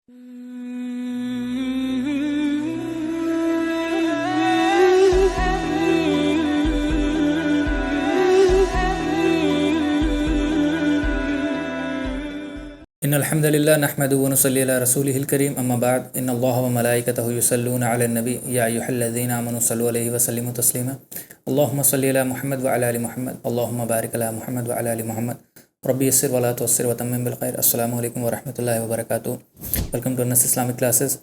ان الحمد للہ نحمده ونصلی علی رسولہ الکریم اما بعد ان اللہ وملائکتہ یصلون علی النبی یا ایھا الذین آمنوا صلوا علیہ وسلموا تسلیما اللہم صلی علی محمد وعلی آل محمد اللہم بارک علی محمد وعلی آل محمد ربی یسر ولا تعسر وتمم بالخیر۔ السلام علیکم ورحمۃ اللہ وبرکاتہ۔ Welcome to Anas Islamic classes.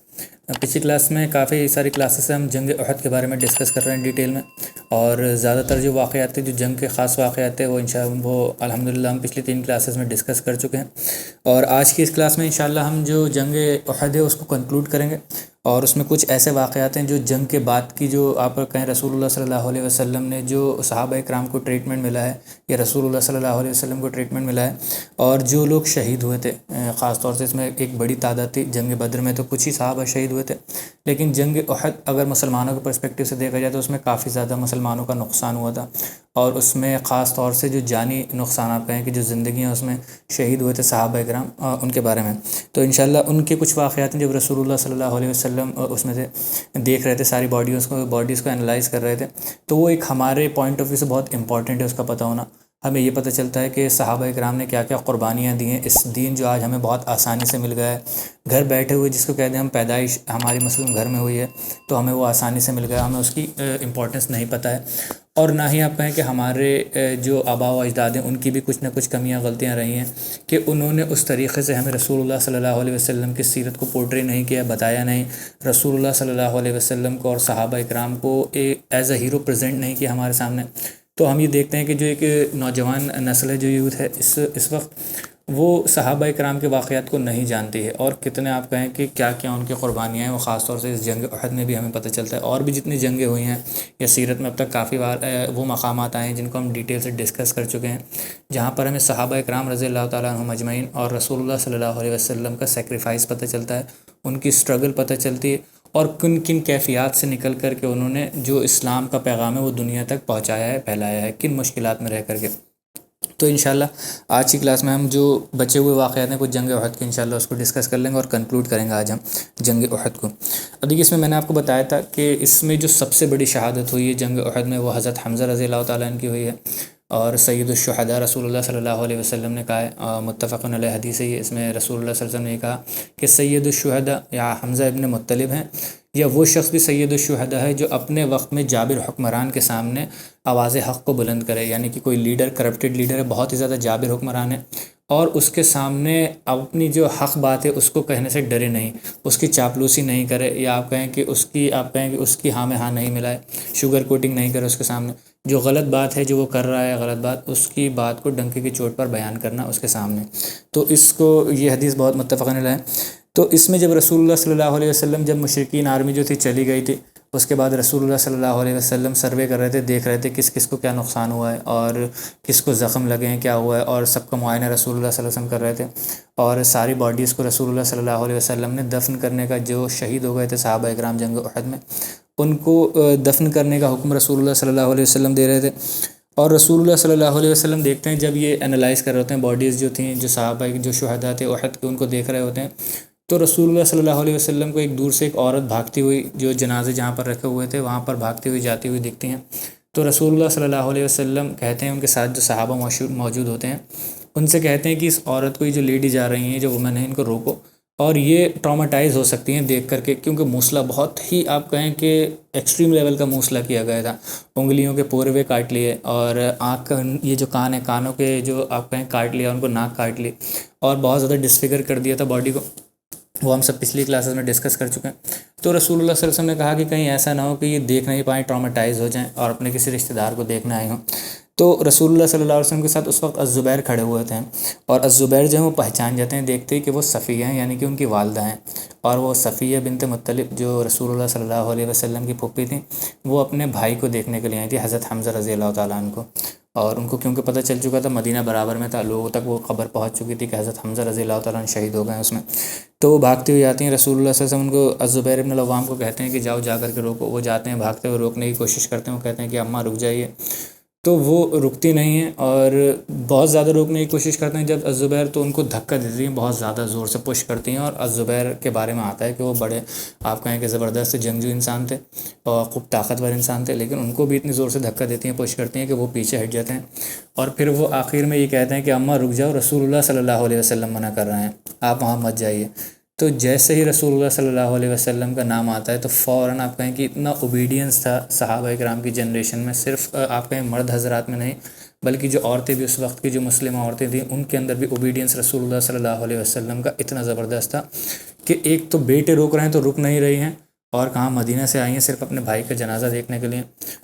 پچھلی کلاس میں کافی ساری کلاسز سے ہم جنگ احد کے بارے میں ڈسکس کر رہے ہیں ڈیٹیل میں، اور زیادہ تر جو واقعات تھے، جو جنگ کے خاص واقعات تھے، وہ الحمدللہ ہم پچھلی 3 کلاسز میں ڈسکس کر چکے ہیں، اور آج کی اس کلاس میں انشاءاللہ ہم جو جنگ احد ہے اس کو کنکلوڈ کریں گے، اور اس میں کچھ ایسے واقعات ہیں جو جنگ کے بعد کی، جو آپ کہیں رسول اللہ صلی اللہ علیہ وسلم نے جو صحابہ اکرام کو ٹریٹمنٹ ملا ہے، یا رسول اللہ صلی اللہ علیہ وسلم کو ٹریٹمنٹ ملا ہے، اور جو لوگ شہید ہوئے تھے، خاص طور سے اس میں ایک بڑی تعداد تھی۔ جنگ بدر میں تو کچھ ہی صحابہ شہید ہوئے تھے، لیکن جنگ احد اگر مسلمانوں کے پرسپیکٹیو سے دیکھا جائے تو اس میں کافی زیادہ مسلمانوں کا نقصان ہوا تھا، اور اس میں خاص طور سے جو جانی نقصان آپ کہیں کہ جو زندگیاں اس میں شہید ہوئے تھے صحابہ اکرام، ان کے بارے میں تو انشاءاللہ ان کے کچھ واقعات ہیں جب رسول اللہ صلی اللہ علیہ وسلم اس میں سے دیکھ رہے تھے، ساری باڈیز کو انالائز کر رہے تھے، تو وہ ایک ہمارے پوائنٹ آف ویو سے بہت امپورٹنٹ ہے اس کا پتہ ہونا۔ ہمیں یہ پتہ چلتا ہے کہ صحابہ اکرام نے کیا کیا قربانیاں دی ہیں۔ اس دین جو آج ہمیں بہت آسانی سے مل گیا ہے، گھر بیٹھے ہوئے، جس کو کہتے ہیں ہم پیدائش ہماری مثلاً گھر میں ہوئی ہے تو ہمیں وہ آسانی سے مل گیا، ہمیں اس کی امپورٹنس نہیں پتہ ہے، اور نہ ہی آپ کہیں کہ ہمارے جو آباء و اجداد ہیں ان کی بھی کچھ نہ کچھ کمیاں غلطیاں رہی ہیں کہ انہوں نے اس طریقے سے ہمیں رسول اللہ صلی اللہ علیہ وسلم کی سیرت کو پورٹری نہیں کیا، بتایا نہیں، رسول اللہ صلی اللہ علیہ وسلم کو اور صحابہ اکرام کو ایز اے ہیرو پریزنٹ نہیں کیا ہمارے سامنے۔ تو ہم یہ دیکھتے ہیں کہ جو ایک نوجوان نسل ہے، جو یوتھ ہے اس وقت، وہ صحابہ اکرام کے واقعات کو نہیں جانتی ہے، اور کتنے آپ کہیں کہ کیا کیا ان کی قربانیاں ہیں، وہ خاص طور سے اس جنگ احد میں بھی ہمیں پتہ چلتا ہے، اور بھی جتنی جنگیں ہوئی ہیں یا سیرت میں اب تک کافی بار وہ مقامات آئے ہیں جن کو ہم ڈیٹیل سے ڈسکس کر چکے ہیں، جہاں پر ہمیں صحابہ اکرام رضی اللہ تعالیٰ عنہم اجمعین اور رسول اللہ صلی اللہ علیہ وسلم کا سیکریفائس پتہ چلتا ہے، ان کی اسٹرگل پتہ چلتی ہے، اور کن کن کیفیات سے نکل کر کے انہوں نے جو اسلام کا پیغام ہے وہ دنیا تک پہنچایا ہے، پھیلایا ہے، کن مشکلات میں رہ کر کے۔ تو انشاءاللہ آج کی کلاس میں ہم جو بچے ہوئے واقعات ہیں کچھ جنگ احد کے، انشاءاللہ اس کو ڈسکس کر لیں گے اور کنکلوڈ کریں گے آج ہم جنگ احد کو۔ اب دیکھیے، اس میں نے آپ کو بتایا تھا کہ اس میں جو سب سے بڑی شہادت ہوئی ہے جنگ احد میں، وہ حضرت حمزہ رضی اللہ تعالیٰ عنہ کی ہوئی ہے، اور سید الشہداء رسول اللہ صلی اللہ علیہ وسلم نے کہا ہے، متفق علیہ حدیث ہے یہ، اس میں رسول اللہ صلی اللہ علیہ وسلم نے کہا کہ سید الشہداء یا حمزہ ابن مطلب ہیں، یا وہ شخص بھی سید الشہداء ہے جو اپنے وقت میں جابر حکمران کے سامنے آواز حق کو بلند کرے، یعنی کہ کوئی لیڈر، کرپٹڈ لیڈر ہے، بہت ہی زیادہ جابر حکمران ہے، اور اس کے سامنے اپنی جو حق بات ہے اس کو کہنے سے ڈرے نہیں، اس کی چاپلوسی نہیں کرے، یا آپ کہیں کہ اس کی ہاں میں ہاں نہیں ملائے، شوگر کوٹنگ نہیں کرے اس کے سامنے، جو غلط بات ہے جو وہ کر رہا ہے غلط بات، اس کی بات کو ڈنکے کی چوٹ پر بیان کرنا اس کے سامنے۔ تو اس کو یہ حدیث بہت متفق علیہ ہے۔ تو اس میں جب رسول اللہ صلی اللہ علیہ وسلم، جب مشرکین آرمی جو تھی چلی گئی تھی، اس کے بعد رسول اللہ صلی اللہ علیہ وسلم سروے کر رہے تھے، دیکھ رہے تھے کس کس کو کیا نقصان ہوا ہے اور کس کو زخم لگے ہیں، کیا ہوا ہے، اور سب کا معائنہ رسول اللہ صلی اللہ علیہ وسلم کر رہے تھے، اور ساری باڈیز کو رسول اللہ صلی اللہ علیہ وسلم نے دفن کرنے کا، جو شہید ہو گئے تھے صحابہ اکرام جنگ احد میں، ان کو دفن کرنے کا حکم رسول اللہ صلی اللہ علیہ وسلم دے رہے تھے۔ اور رسول اللہ صلی اللہ علیہ وسلم دیکھتے ہیں، جب یہ انالائز کر رہے ہوتے ہیں باڈیز جو تھیں، جو صحابہ جو شہداء تھے احد کے، ان کو دیکھ رہے ہوتے ہیں، تو رسول اللہ صلی اللہ علیہ وسلم کو ایک دور سے ایک عورت بھاگتی ہوئی، جو جنازے جہاں پر رکھے ہوئے تھے وہاں پر بھاگتی ہوئی جاتی ہوئی دکھتی ہیں۔ تو رسول اللہ صلی اللہ علیہ وسلم کہتے ہیں، ان کے ساتھ جو صحابہ موجود ہوتے ہیں ان سے کہتے ہیں کہ اس عورت کو، یہ جو لیڈی جا رہی ہیں، جو وومن ہیں، ان کو روکو، اور یہ ٹراماٹائز ہو سکتی ہیں دیکھ کر کے، کیونکہ موصلہ بہت ہی آپ کہیں کہ ایکسٹریم لیول کا موصلہ کیا گیا تھا، انگلیوں کے پورے ہوئے کاٹ لیے، اور آنکھ کا یہ جو کان ہے، کانوں کے جو آپ کہیں کاٹ لیا، ان کو ناک کاٹ لی، اور بہت زیادہ ڈسفگر کر دیا تھا باڈی کو، وہ ہم سب پچھلی کلاسز میں ڈسکس کر چکے ہیں۔ تو رسول اللہ صلی اللہ علیہ وسلم نے کہا کہ کہیں ایسا نہ ہو کہ یہ دیکھ نہیں پائیں، ٹراماٹائز ہو جائیں اور اپنے کسی رشتہ دار کو دیکھنے آئے ہوں۔ تو رسول اللہ صلی اللہ علیہ وسلم کے ساتھ اس وقت الزبیر کھڑے ہوئے تھے، اور الزبیر جو ہیں وہ پہچان جاتے ہیں دیکھتے ہی کہ وہ صفیہ ہیں، یعنی کہ ان کی والدہ ہیں، اور وہ صفیہ بنت مطلب جو رسول اللہ صلی اللہ علیہ وسلم کی پھوپھی تھیں، وہ اپنے بھائی کو دیکھنے کے لیے آئی تھی، حضرت حمزہ رضی اللہ تعالیٰ عنہ کو، اور ان کو کیونکہ پتہ چل چکا تھا، مدینہ برابر میں تھا، لوگوں تک وہ خبر پہنچ چکی تھی کہ حضرت حمزہ رضی اللہ تعالیٰ عنہ شہید ہو گئے ہیں اس میں، تو وہ بھاگتے ہوئے آتی ہیں، رسول اللہ صلی اللہ علیہ وسلم ان کو، الزبیر بن العوام کو کہتے ہیں کہ جاؤ جا کر کے روکو، وہ جاتے ہیں، بھاگتے ہوئے روکنے کی کوشش کرتے ہیں، وہ کہتے ہیں کہ اماں رک جائیے، تو وہ رکتی نہیں ہیں اور بہت زیادہ روکنے کی کوشش کرتے ہیں. جب الزبیر تو ان کو دھکا دیتی ہیں، بہت زیادہ زور سے پش کرتی ہیں. اور الزبیر کے بارے میں آتا ہے کہ وہ بڑے آپ کہیں کہ زبردست جنگجو انسان تھے اور خوب طاقتور انسان تھے، لیکن ان کو بھی اتنی زور سے دھکا دیتی ہیں، پش کرتی ہیں کہ وہ پیچھے ہٹ جاتے ہیں. اور پھر وہ آخر میں یہ کہتے ہیں کہ اماں رک جاؤ، رسول اللہ صلی اللہ علیہ وسلم منع کر رہے ہیں، آپ وہاں مت جائیے. تو جیسے ہی رسول اللہ صلی اللہ علیہ وسلم کا نام آتا ہے تو فوراً آپ کہیں کہ اتنا اوبیڈینس تھا صحابہ کرام کی جنریشن میں، صرف آپ کہیں مرد حضرات میں نہیں بلکہ جو عورتیں بھی اس وقت کی جو مسلمہ عورتیں تھیں ان کے اندر بھی اوبیڈینس رسول اللہ صلی اللہ علیہ وسلم کا اتنا زبردست تھا کہ ایک تو بیٹے روک رہے ہیں تو رک نہیں رہی ہیں، اور کہاں مدینہ سے آئی ہیں صرف اپنے بھائی کا جنازہ دیکھنے کے لیے،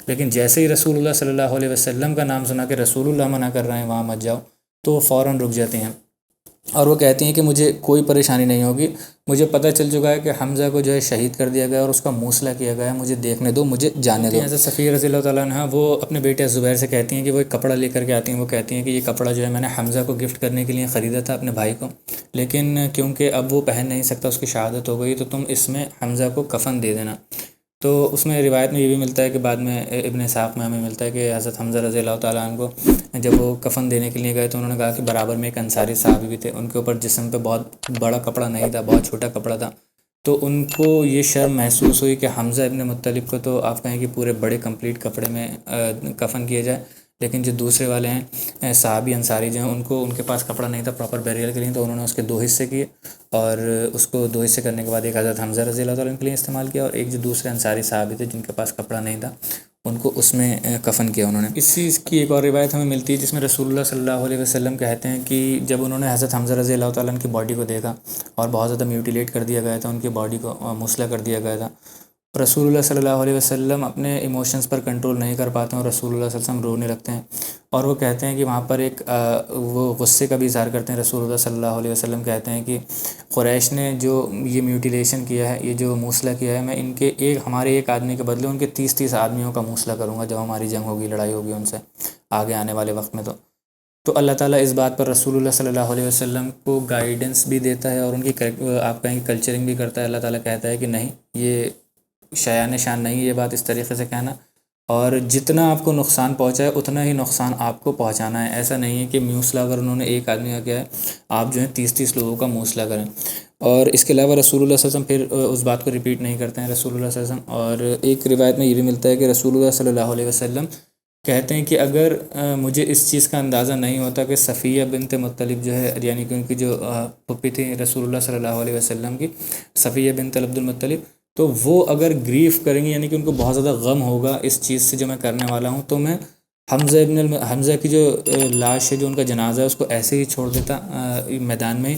لیکن جیسے ہی رسول اللہ صلی اللہ علیہ وسلم کا نام سنا کہ رسول اللہ منع کر رہے ہیں وہاں مت جاؤ، تو وہ فوراً رک جاتے ہیں. اور وہ کہتی ہیں کہ مجھے کوئی پریشانی نہیں ہوگی، مجھے پتہ چل چکا ہے کہ حمزہ کو جو ہے شہید کر دیا گیا اور اس کا موصلہ کیا گیا ہے، مجھے دیکھنے دو، مجھے جانے دو. حضرت صفیہ رضی اللہ تعالیٰ عنہ وہ اپنے بیٹے زبیر سے کہتی ہیں کہ وہ ایک کپڑا لے کر کے آتی ہیں. وہ کہتی ہیں کہ یہ کپڑا جو ہے میں نے حمزہ کو گفٹ کرنے کے لیے خریدا تھا اپنے بھائی کو، لیکن کیونکہ اب وہ پہن نہیں سکتا، اس کی شہادت ہو گئی، تو تم اس میں حمزہ کو کفن دے دینا. تو اس میں روایت میں یہ بھی ملتا ہے کہ بعد میں ابن اسحاق میں ہمیں ملتا ہے کہ حضرت حمزہ رضی اللہ تعالیٰ عنہ کو جب وہ کفن دینے کے لیے گئے تو انہوں نے کہا کہ برابر میں ایک انصاری صحابی بھی تھے، ان کے اوپر جسم پہ بہت بڑا کپڑا نہیں تھا، بہت چھوٹا کپڑا تھا. تو ان کو یہ شرم محسوس ہوئی کہ حمزہ ابن مطلب کو تو آپ کہیں کہ پورے بڑے کمپلیٹ کپڑے میں کفن کیا جائے، لیکن جو دوسرے والے ہیں صحابی انصاری جو ہیں ان کے پاس کپڑا نہیں تھا پراپر بیریل کے لیے، تو انہوں نے اس کے 2 حصے کیے، اور اس کو 2 حصے کرنے کے بعد ایک حضرت حمزہ رضی اللہ تعالیٰ عنہ کے لیے استعمال کیا، اور ایک جو دوسرے انصاری صحابی تھے جن کے پاس کپڑا نہیں تھا ان کو اس میں کفن کیا انہوں نے. اس چیز کی ایک اور روایت ہمیں ملتی ہے جس میں رسول اللہ صلی اللہ علیہ وسلم کہتے ہیں کہ جب انہوں نے حضرت حمزہ رضی اللہ تعالیٰ عنہ کی باڈی کو دیکھا اور بہت زیادہ میوٹیلیٹ کر دیا گیا تھا، ان کی باڈی کو مسلح کر دیا گیا تھا، رسول اللہ صلی اللہ علیہ وسلم اپنے ایموشنز پر کنٹرول نہیں کر پاتے ہیں اور رسول اللہ صلی اللہ علیہ وسلم رونے لگتے ہیں. اور وہ کہتے ہیں کہ وہاں پر ایک وہ غصے کا بھی اظہار کرتے ہیں. رسول اللہ صلی اللہ علیہ وسلم کہتے ہیں کہ قریش نے جو یہ میوٹیلیشن کیا ہے، یہ جو موصلہ کیا ہے، میں ان کے ہمارے ایک آدمی کے بدلے ان کے 30 آدمیوں کا موصلہ کروں گا جب ہماری جنگ ہوگی، لڑائی ہوگی ان سے آگے آنے والے وقت میں. تو اللہ تعالیٰ اس بات پر رسول اللہ صلی اللہ علیہ وسلم کو گائیڈنس بھی دیتا ہے اور ان کی آپ کہیں کلچرنگ بھی کرتا ہے. اللہ تعالیٰ کہتا ہے کہ نہیں، یہ شایان شان نہیں یہ بات اس طریقے سے کہنا، اور جتنا آپ کو نقصان پہنچا ہے اتنا ہی نقصان آپ کو پہنچانا ہے. ایسا نہیں ہے کہ موصلہ اگر انہوں نے ایک آدمی کا کیا ہے آپ جو ہے 30 لوگوں کا موصلہ کریں. اور اس کے علاوہ رسول اللہ صلی اللہ علیہ وسلم پھر اس بات کو ریپیٹ نہیں کرتے ہیں رسول اللہ صلی اللہ علیہ وسلم. اور ایک روایت میں یہ بھی ملتا ہے کہ رسول اللہ صلی اللہ علیہ وسلم کہتے ہیں کہ اگر مجھے اس چیز کا اندازہ نہیں ہوتا کہ صفیہ بنت مطلب جو ہے، یعنی کہ ان کی جو پھپھی تھی رسول اللہ صلی اللہ علیہ وسلم کی، صفیہ بنت عبد المطلب، تو وہ اگر گریف کریں گی، یعنی کہ ان کو بہت زیادہ غم ہوگا اس چیز سے جو میں کرنے والا ہوں، تو میں حمزہ کی جو لاش ہے، جو ان کا جنازہ ہے، اس کو ایسے ہی چھوڑ دیتا میدان میں،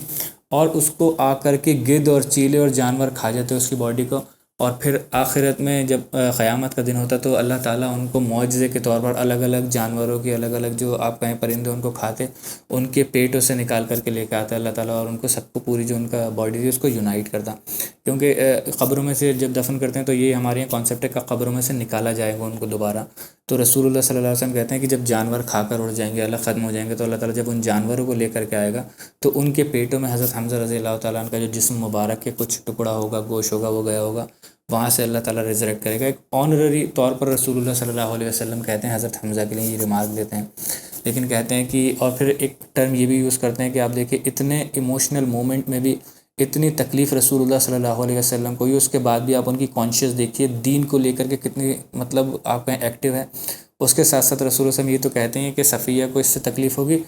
اور اس کو آ کر کے گدھ اور چیلے اور جانور کھا جاتے اس کی باڈی کو. اور پھر آخرت میں جب قیامت کا دن ہوتا تو اللہ تعالیٰ ان کو معجزے کے طور پر الگ الگ جانوروں کی الگ الگ جو آپ کہیں پرندے ان کو کھاتے ان کے پیٹوں سے نکال کر کے لے کے آتا ہے اللہ تعالیٰ، اور ان کو سب کو پوری جو ان کا باڈی تھی اس کو یونائٹ کرتا. کیونکہ قبروں میں سے جب دفن کرتے ہیں تو یہ ہمارے یہاں کانسیپٹ ہے کہ قبروں میں سے نکالا جائے گا ان کو دوبارہ. تو رسول اللہ صلی اللہ علیہ وسلم کہتے ہیں کہ جب جانور کھا کر اڑ جائیں گے، اللہ ختم ہو جائیں گے، تو اللہ تعالیٰ جب ان جانوروں کو لے کر کے آئے گا تو ان کے پیٹوں میں حضرت حمزہ رضی اللہ تعالیٰ عنہ کا جو جسم مبارک کے کچھ ٹکڑا ہوگا، گوشت ہوگا، وہ گیا ہوگا، وہاں سے اللہ تعالیٰ ریزریکٹ کرے گا. ایک آنرری طور پر رسول اللہ صلی اللہ علیہ وسلم کہتے ہیں حضرت حمزہ کے لیے یہ ریمارک دیتے ہیں. لیکن کہتے ہیں کہ اور پھر ایک ٹرم یہ بھی یوز کرتے ہیں کہ آپ دیکھیں اتنے ایموشنل مومنٹ میں بھی اتنی تکلیف رسول اللہ صلی اللہ علیہ وسلم کو ہوئی، اس کے بعد بھی آپ ان کی کانشیس دیکھیے دین کو لے کر کے کتنی مطلب آپ کہیں ایکٹیو ہے. اس کے ساتھ ساتھ رسول اللہ صلی اللہ علیہ وسلم یہ تو کہتے ہیں کہ صفیہ کو اس سے تکلیف ہوگی،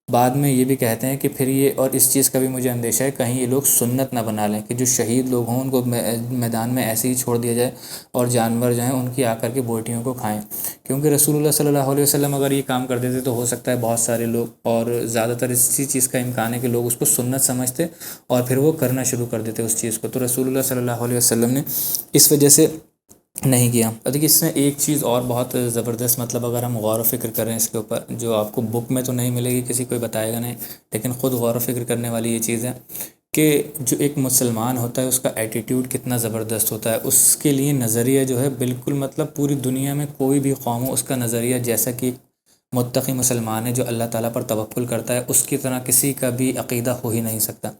بعد میں یہ بھی کہتے ہیں کہ پھر یہ، اور اس چیز کا بھی مجھے اندیشہ ہے کہیں یہ لوگ سنت نہ بنا لیں کہ جو شہید لوگ ہوں ان کو میدان میں ایسے ہی چھوڑ دیا جائے اور جانور جو ہیں ان کی آ کر کے بوٹیوں کو کھائیں. کیونکہ رسول اللہ صلی اللہ علیہ وسلم اگر یہ کام کر دیتے تو ہو سکتا ہے بہت سارے لوگ، اور زیادہ تر اسی چیز کا امکان ہے کہ لوگ اس کو سنت سمجھتے اور پھر وہ کرنا شروع کر دیتے اس چیز کو. تو رسول اللہ صلی اللہ علیہ وسلم نے اس وجہ سے نہیں کیا. دیکھیے اس میں ایک چیز اور بہت زبردست، مطلب اگر ہم غور و فکر کریں اس کے اوپر، جو آپ کو بک میں تو نہیں ملے گی، کسی کوئی بتائے گا نہیں، لیکن خود غور و فکر کرنے والی یہ چیز ہے کہ جو ایک مسلمان ہوتا ہے اس کا ایٹیٹیوڈ کتنا زبردست ہوتا ہے. اس کے لیے نظریہ جو ہے بالکل مطلب پوری دنیا میں کوئی بھی قوم ہو، اس کا نظریہ جیسا کہ ایک متقی مسلمان ہے جو اللہ تعالیٰ پر توکل کرتا ہے، اس کی طرح کسی کا بھی عقیدہ ہو ہی نہیں سکتا.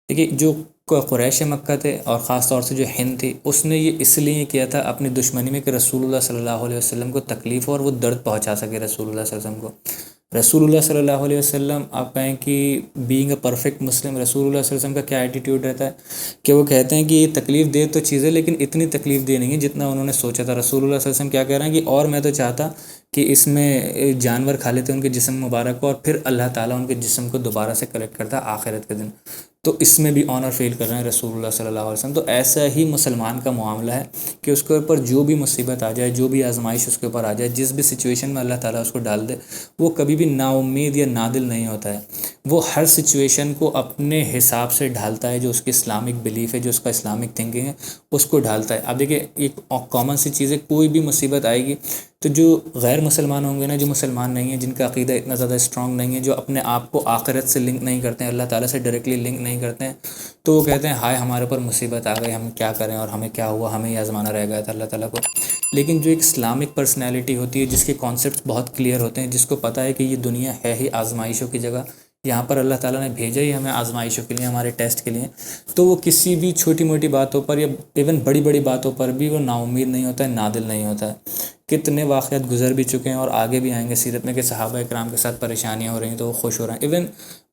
دیکھیے جو قریش مکہ تھے اور خاص طور سے جو ہند تھی، اس نے یہ اس لیے کیا تھا اپنی دشمنی میں کہ رسول اللہ صلی اللہ علیہ وسلم کو تکلیف ہو اور وہ درد پہنچا سکے رسول اللہ صلی اللہ علیہ وسلم کو۔ رسول اللہ صلی اللہ علیہ وسلم، آپ کہیں کہ بینگ اے پرفیکٹ مسلم، رسول اللہ صلی اللہ علیہ وسلم کا کیا ایٹیٹیوڈ رہتا ہے کہ وہ کہتے ہیں کہ یہ تکلیف دے تو چیزیں، لیکن اتنی تکلیف دے نہیں ہے جتنا انہوں نے سوچا تھا۔ رسول اللہ صلی اللہ علیہ وسلم کیا کہہ رہے ہیں کہ اور میں تو چاہتا کہ اس میں جانور کھا لیتے ان کے جسم مبارک کو، اور پھر اللہ تعالیٰ ان کے جسم کو دوبارہ سے کلیکٹ کرتا آخرت کے دن، تو اس میں بھی آنر فیل کر رہے ہیں رسول اللہ صلی اللہ علیہ وسلم۔ تو ایسا ہی مسلمان کا معاملہ ہے کہ اس کے اوپر جو بھی مصیبت آ جائے، جو بھی آزمائش اس کے اوپر آ جائے، جس بھی سچویشن میں اللہ تعالیٰ اس کو ڈال دے، وہ کبھی بھی نا امید یا نادل نہیں ہوتا ہے۔ وہ ہر سچویشن کو اپنے حساب سے ڈھالتا ہے، جو اس کی اسلامک بلیف ہے، جو اس کا اسلامک تھنکنگ ہے، اس کو ڈھالتا ہے۔ اب دیکھیں، ایک کامن سی چیز ہے، کوئی بھی مصیبت آئے گی تو جو غیر مسلمان ہوں گے نا، جو مسلمان نہیں ہیں، جن کا عقیدہ اتنا زیادہ اسٹرانگ نہیں ہے، جو اپنے آپ کو آخرت سے لنک نہیں کرتے ہیں، اللہ تعالیٰ سے ڈائریکٹلی لنک نہیں کرتے ہیں، تو وہ کہتے ہیں ہائے ہمارے اوپر مصیبت آ گئی، ہم کیا کریں اور ہمیں کیا ہوا، ہمیں یہ آزمانا رہ گیا تھا اللہ تعالیٰ کو۔ لیکن جو ایک اسلامک پرسنالٹی ہوتی ہے، جس کے کانسیپٹس بہت کلیئر ہوتے ہیں، جس کو پتہ ہے کہ یہ دنیا ہے ہی آزمائشوں کی جگہ، یہاں پر اللہ تعالیٰ نے بھیجا ہی ہمیں آزمائشوں کے لیے، ہمارے ٹیسٹ کے لیے، تو وہ کسی بھی چھوٹی موٹی باتوں پر یا ایون بڑی بڑی باتوں پر بھی وہ نا امید نہیں ہوتا ہے، نادل نہیں ہوتا ہے۔ کتنے واقعات گزر بھی چکے ہیں اور آگے بھی آئیں گے سیرت میں کہ صحابہ کرام کے ساتھ پریشانیاں ہو رہی ہیں تو وہ خوش ہو رہے ہیں، ایون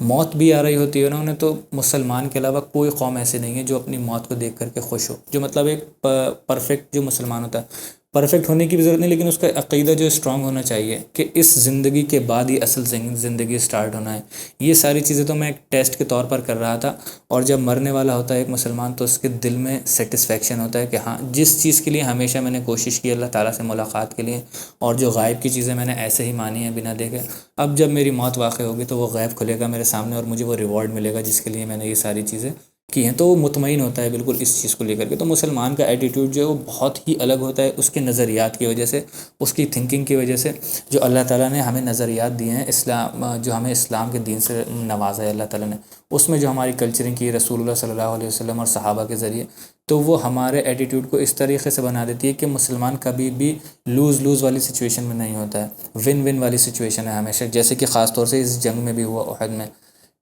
موت بھی آ رہی ہوتی ہے نا انہیں، تو مسلمان کے علاوہ کوئی قوم ایسی نہیں ہے جو اپنی موت کو دیکھ کر کے خوش ہو، جو مطلب ایک پرفیکٹ جو مسلمان ہوتا ہے، پرفیکٹ ہونے کی بھی ضرورت نہیں، لیکن اس کا عقیدہ جو اسٹرانگ ہونا چاہیے کہ اس زندگی کے بعد ہی اصل زندگی سٹارٹ ہونا ہے۔ یہ ساری چیزیں تو میں ایک ٹیسٹ کے طور پر کر رہا تھا، اور جب مرنے والا ہوتا ہے ایک مسلمان تو اس کے دل میں سیٹسفیکشن ہوتا ہے کہ ہاں، جس چیز کے لیے ہمیشہ میں نے کوشش کی اللہ تعالیٰ سے ملاقات کے لیے، اور جو غائب کی چیزیں میں نے ایسے ہی مانی ہیں بنا دیکھے، اب جب میری موت واقع ہوگی تو وہ غیب کھلے گا میرے سامنے اور مجھے وہ ریوارڈ ملے گا جس کے لیے میں نے یہ ساری چیزیں کی ہیں، تو وہ مطمئن ہوتا ہے بالکل اس چیز کو لے کر کے۔ تو مسلمان کا ایٹیٹیوڈ جو ہے وہ بہت ہی الگ ہوتا ہے، اس کے نظریات کی وجہ سے، اس کی تھنکنگ کی وجہ سے، جو اللہ تعالیٰ نے ہمیں نظریات دیے ہیں، اسلام جو ہمیں اسلام کے دین سے نوازا ہے اللہ تعالیٰ نے، اس میں جو ہماری کلچرنگ کی رسول اللہ صلی اللہ علیہ وسلم اور صحابہ کے ذریعے، تو وہ ہمارے ایٹیٹیوڈ کو اس طریقے سے بنا دیتی ہے کہ مسلمان کبھی بھی لوز والی سچویشن میں نہیں ہوتا ہے، ون ون والی سچویشن ہے ہمیشہ، جیسے کہ خاص طور سے اس جنگ میں بھی ہوا احد میں،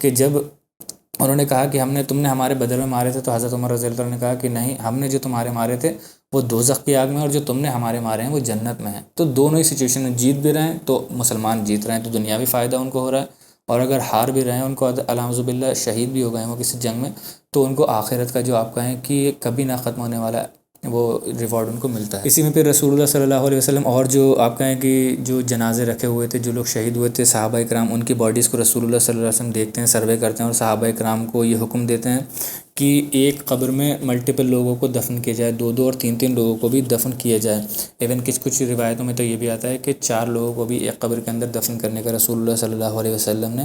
کہ جب انہوں نے کہا کہ تم نے ہمارے بدر میں مارے تھے، تو حضرت عمر رضی اللہ عنہ نے کہا کہ نہیں، ہم نے جو تمہارے مارے تھے وہ دوزخ کی آگ میں، اور جو تم نے ہمارے مارے ہیں وہ جنت میں ہیں۔ تو دونوں ہی سچویشن میں جیت بھی رہے ہیں تو مسلمان جیت رہے ہیں تو دنیاوی فائدہ ان کو ہو رہا ہے، اور اگر ہار بھی رہے ہیں، ان کو الحمد باللہ شہید بھی ہو گئے ہیں وہ کسی جنگ میں، تو ان کو آخرت کا جو آپ کہیں کہ کبھی نہ ختم ہونے والا وہ ریوارڈ ان کو ملتا ہے۔ اسی میں پھر رسول اللہ صلی اللہ علیہ وسلم اور جو آپ کہیں کہ جو جنازے رکھے ہوئے تھے، جو لوگ شہید ہوئے تھے صحابہ اکرام، ان کی باڈیز کو رسول اللہ صلی اللہ علیہ وسلم دیکھتے ہیں، سروے کرتے ہیں، اور صحابہ اکرام کو یہ حکم دیتے ہیں کہ ایک قبر میں ملٹیپل لوگوں کو دفن کیا جائے، دو اور تین لوگوں کو بھی دفن کیا جائے۔ ایون کچھ روایتوں میں تو یہ بھی آتا ہے کہ 4 لوگوں کو بھی ایک قبر کے اندر دفن کرنے کا رسول اللہ صلی اللہ علیہ وسلم نے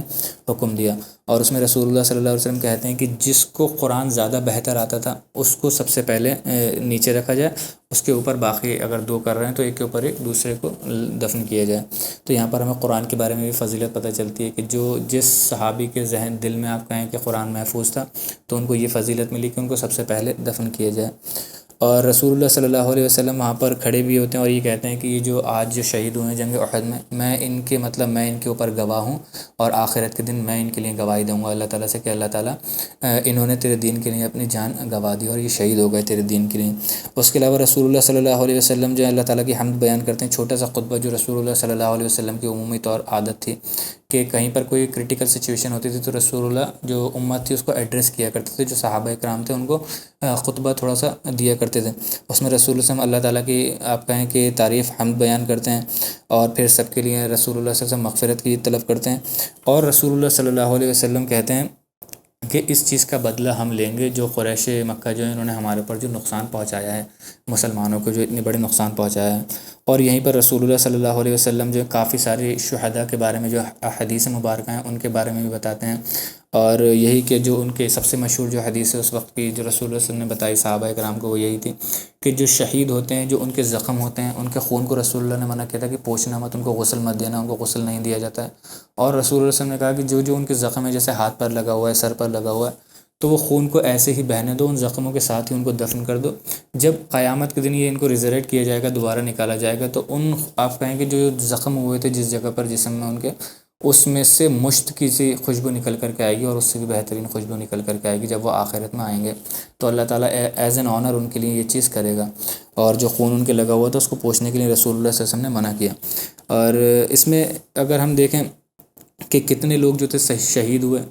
حکم دیا، اور اس میں رسول اللہ صلی اللہ علیہ وسلم کہتے ہیں کہ جس کو قرآن زیادہ بہتر آتا تھا اس کو سب سے پہلے نیچے رکھا جائے، اس کے اوپر باقی اگر 2 کر رہے ہیں تو ایک کے اوپر ایک دوسرے کو دفن کیا جائے۔ تو یہاں پر ہمیں قرآن کے بارے میں بھی فضیلت پتہ چلتی ہے کہ جس صحابی کے ذہن دل میں آپ کہیں کہ قرآن محفوظ تھا تو ان کو یہ فضیلت ملی کہ ان کو سب سے پہلے دفن کیا جائے۔ اور رسول اللہ صلی اللہ علیہ وسلم وہاں پر کھڑے بھی ہوتے ہیں اور یہ کہتے ہیں کہ یہ جو آج جو شہید ہوئے ہیں جنگ احد میں ان کے اوپر گواہ ہوں، اور آخرت کے دن میں ان کے لیے گواہی دوں گا اللہ تعالیٰ سے کہ اللہ تعالیٰ انہوں نے تیرے دین کے لیے اپنی جان گوا دی اور یہ شہید ہو گئے تیرے دین کے لیے۔ اس کے علاوہ رسول اللہ صلی اللہ علیہ وسلم جو اللہ تعالیٰ کی حمد بیان کرتے ہیں، چھوٹا سا خطبہ جو رسول اللہ صلی اللہ علیہ وسلم کی عمومی طور عادت تھی کہ کہیں پر کوئی کرٹیکل سچویشن ہوتی تھی تو رسول اللہ جو امت تھی اس کو ایڈریس کیا کرتے تھے، جو صحابہ اکرام تھے ان کو خطبہ تھوڑا سا دیا کرتے تھے، اس میں رسول اللہ صلی اللہ تعالیٰ کی آپ کہیں کہ تعریف حمد بیان کرتے ہیں، اور پھر سب کے لیے رسول اللہ صلی اللہ علیہ وسلم مغفرت کی طلب کرتے ہیں، اور رسول اللہ صلی اللہ علیہ وسلم کہتے ہیں کہ اس چیز کا بدلہ ہم لیں گے جو قریش مکہ جو ہے انہوں نے ہمارے اوپر جو نقصان پہنچایا ہے، مسلمانوں کو جو اتنے بڑے نقصان پہنچایا ہے۔ اور یہیں پر رسول اللہ صلی اللہ علیہ وسلم جو کافی سارے شہداء کے بارے میں جو حدیث مبارکہ ہیں ان کے بارے میں بھی بتاتے ہیں، اور یہی کہ جو ان کے سب سے مشہور جو حدیث ہے اس وقت کی جو رسول اللہ صلی اللہ علیہ وسلم نے بتائی صحابہ کرام کو، وہ یہی تھی کہ جو شہید ہوتے ہیں، جو ان کے زخم ہوتے ہیں، ان کے خون کو رسول اللہ نے منع کیا تھا کہ پوچھنا مت، ان کو غسل مت دینا، ان کو غسل نہیں دیا جاتا ہے، اور رسول اللہ صلی اللہ علیہ وسلم نے کہا کہ جو ان کے زخم ہے، جیسے ہاتھ پر لگا ہوا ہے، سر پر لگا ہوا ہے، تو وہ خون کو ایسے ہی بہنے دو، ان زخموں کے ساتھ ہی ان کو دفن کر دو، جب قیامت کے دن یہ ان کو ریزریٹ کیا جائے گا، دوبارہ نکالا جائے گا، تو ان آپ کہیں کہ جو زخم ہوئے تھے جس جگہ پر جسم میں ان کے، اس میں سے مشت کی سی خوشبو نکل کر کے آئے گی، اور اس سے بھی بہترین خوشبو نکل کر کے آئے گی جب وہ آخرت میں آئیں گے۔ تو اللہ تعالیٰ ایز این آنر ان کے لیے یہ چیز کرے گا، اور جو خون ان کے لگا ہوا تھا اس کو پوچھنے کے لیے رسول اللہ صلی اللہ علیہ وسلم نے منع کیا۔ اور اس میں اگر ہم دیکھیں کہ کتنے لوگ جو تھے شہید ہوئے